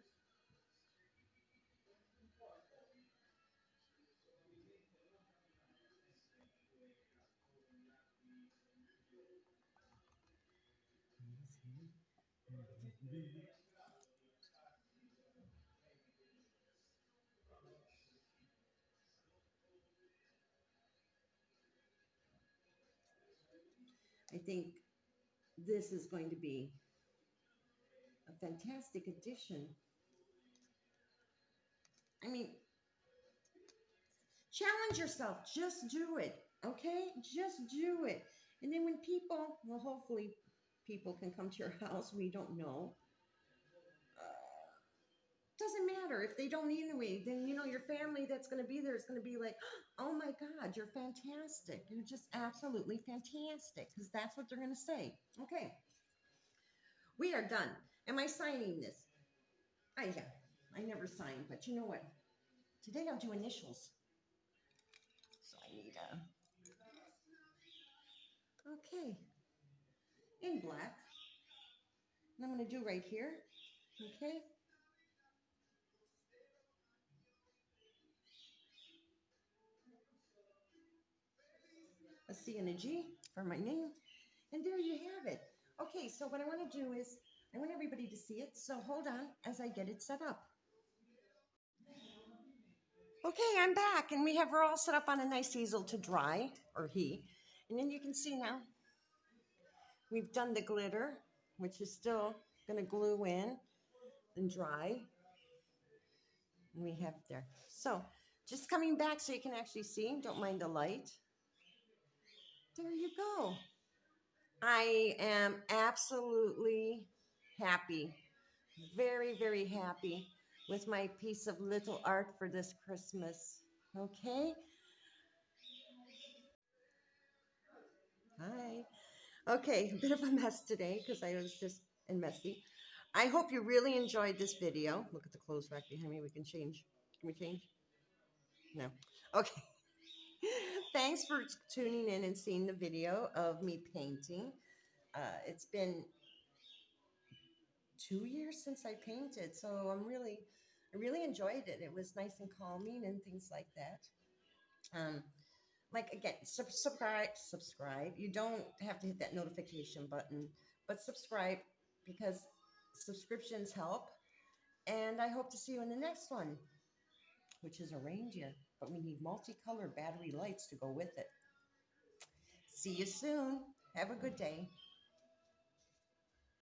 Speaker 1: I think this is going to be a fantastic addition. I mean, challenge yourself. Just do it. Okay? Just do it. And then when people, well, hopefully people can come to your house. We don't know. Doesn't matter if they don't anyway. Then you know your family that's going to be there is going to be like, "Oh my God, you're fantastic! You're just absolutely fantastic," because that's what they're going to say. Okay, we are done. Am I signing this? Yeah, I never sign, but you know what? Today I'll do initials. So I need a okay in black. And I'm going to do right here. Okay. A C and a G for my name. And there you have it. Okay, so what I want to do is I want everybody to see it. So hold on as I get it set up. Okay, I'm back, and we have her all set up on a nice easel to dry, or he. And then you can see now we've done the glitter, which is still going to glue in and dry. And we have it there. So just coming back so you can actually see. Don't mind the light. There you go. I am absolutely happy, very, very happy with my piece of little art for this Christmas. Okay. Hi. Okay, a bit of a mess today because I was just and messy. I hope you really enjoyed this video. Look at the clothes rack behind me. We can change. Can we change? No. Okay. Thanks for tuning in and seeing the video of me painting. It's been 2 years since I painted, so I really enjoyed it. It was nice and calming and things like that. Um, like again, subscribe. You don't have to hit that notification button, but subscribe because subscriptions help. And I hope to see you in the next one, which is a reindeer, but we need multicolored battery lights to go with it. See you soon. Have a good day.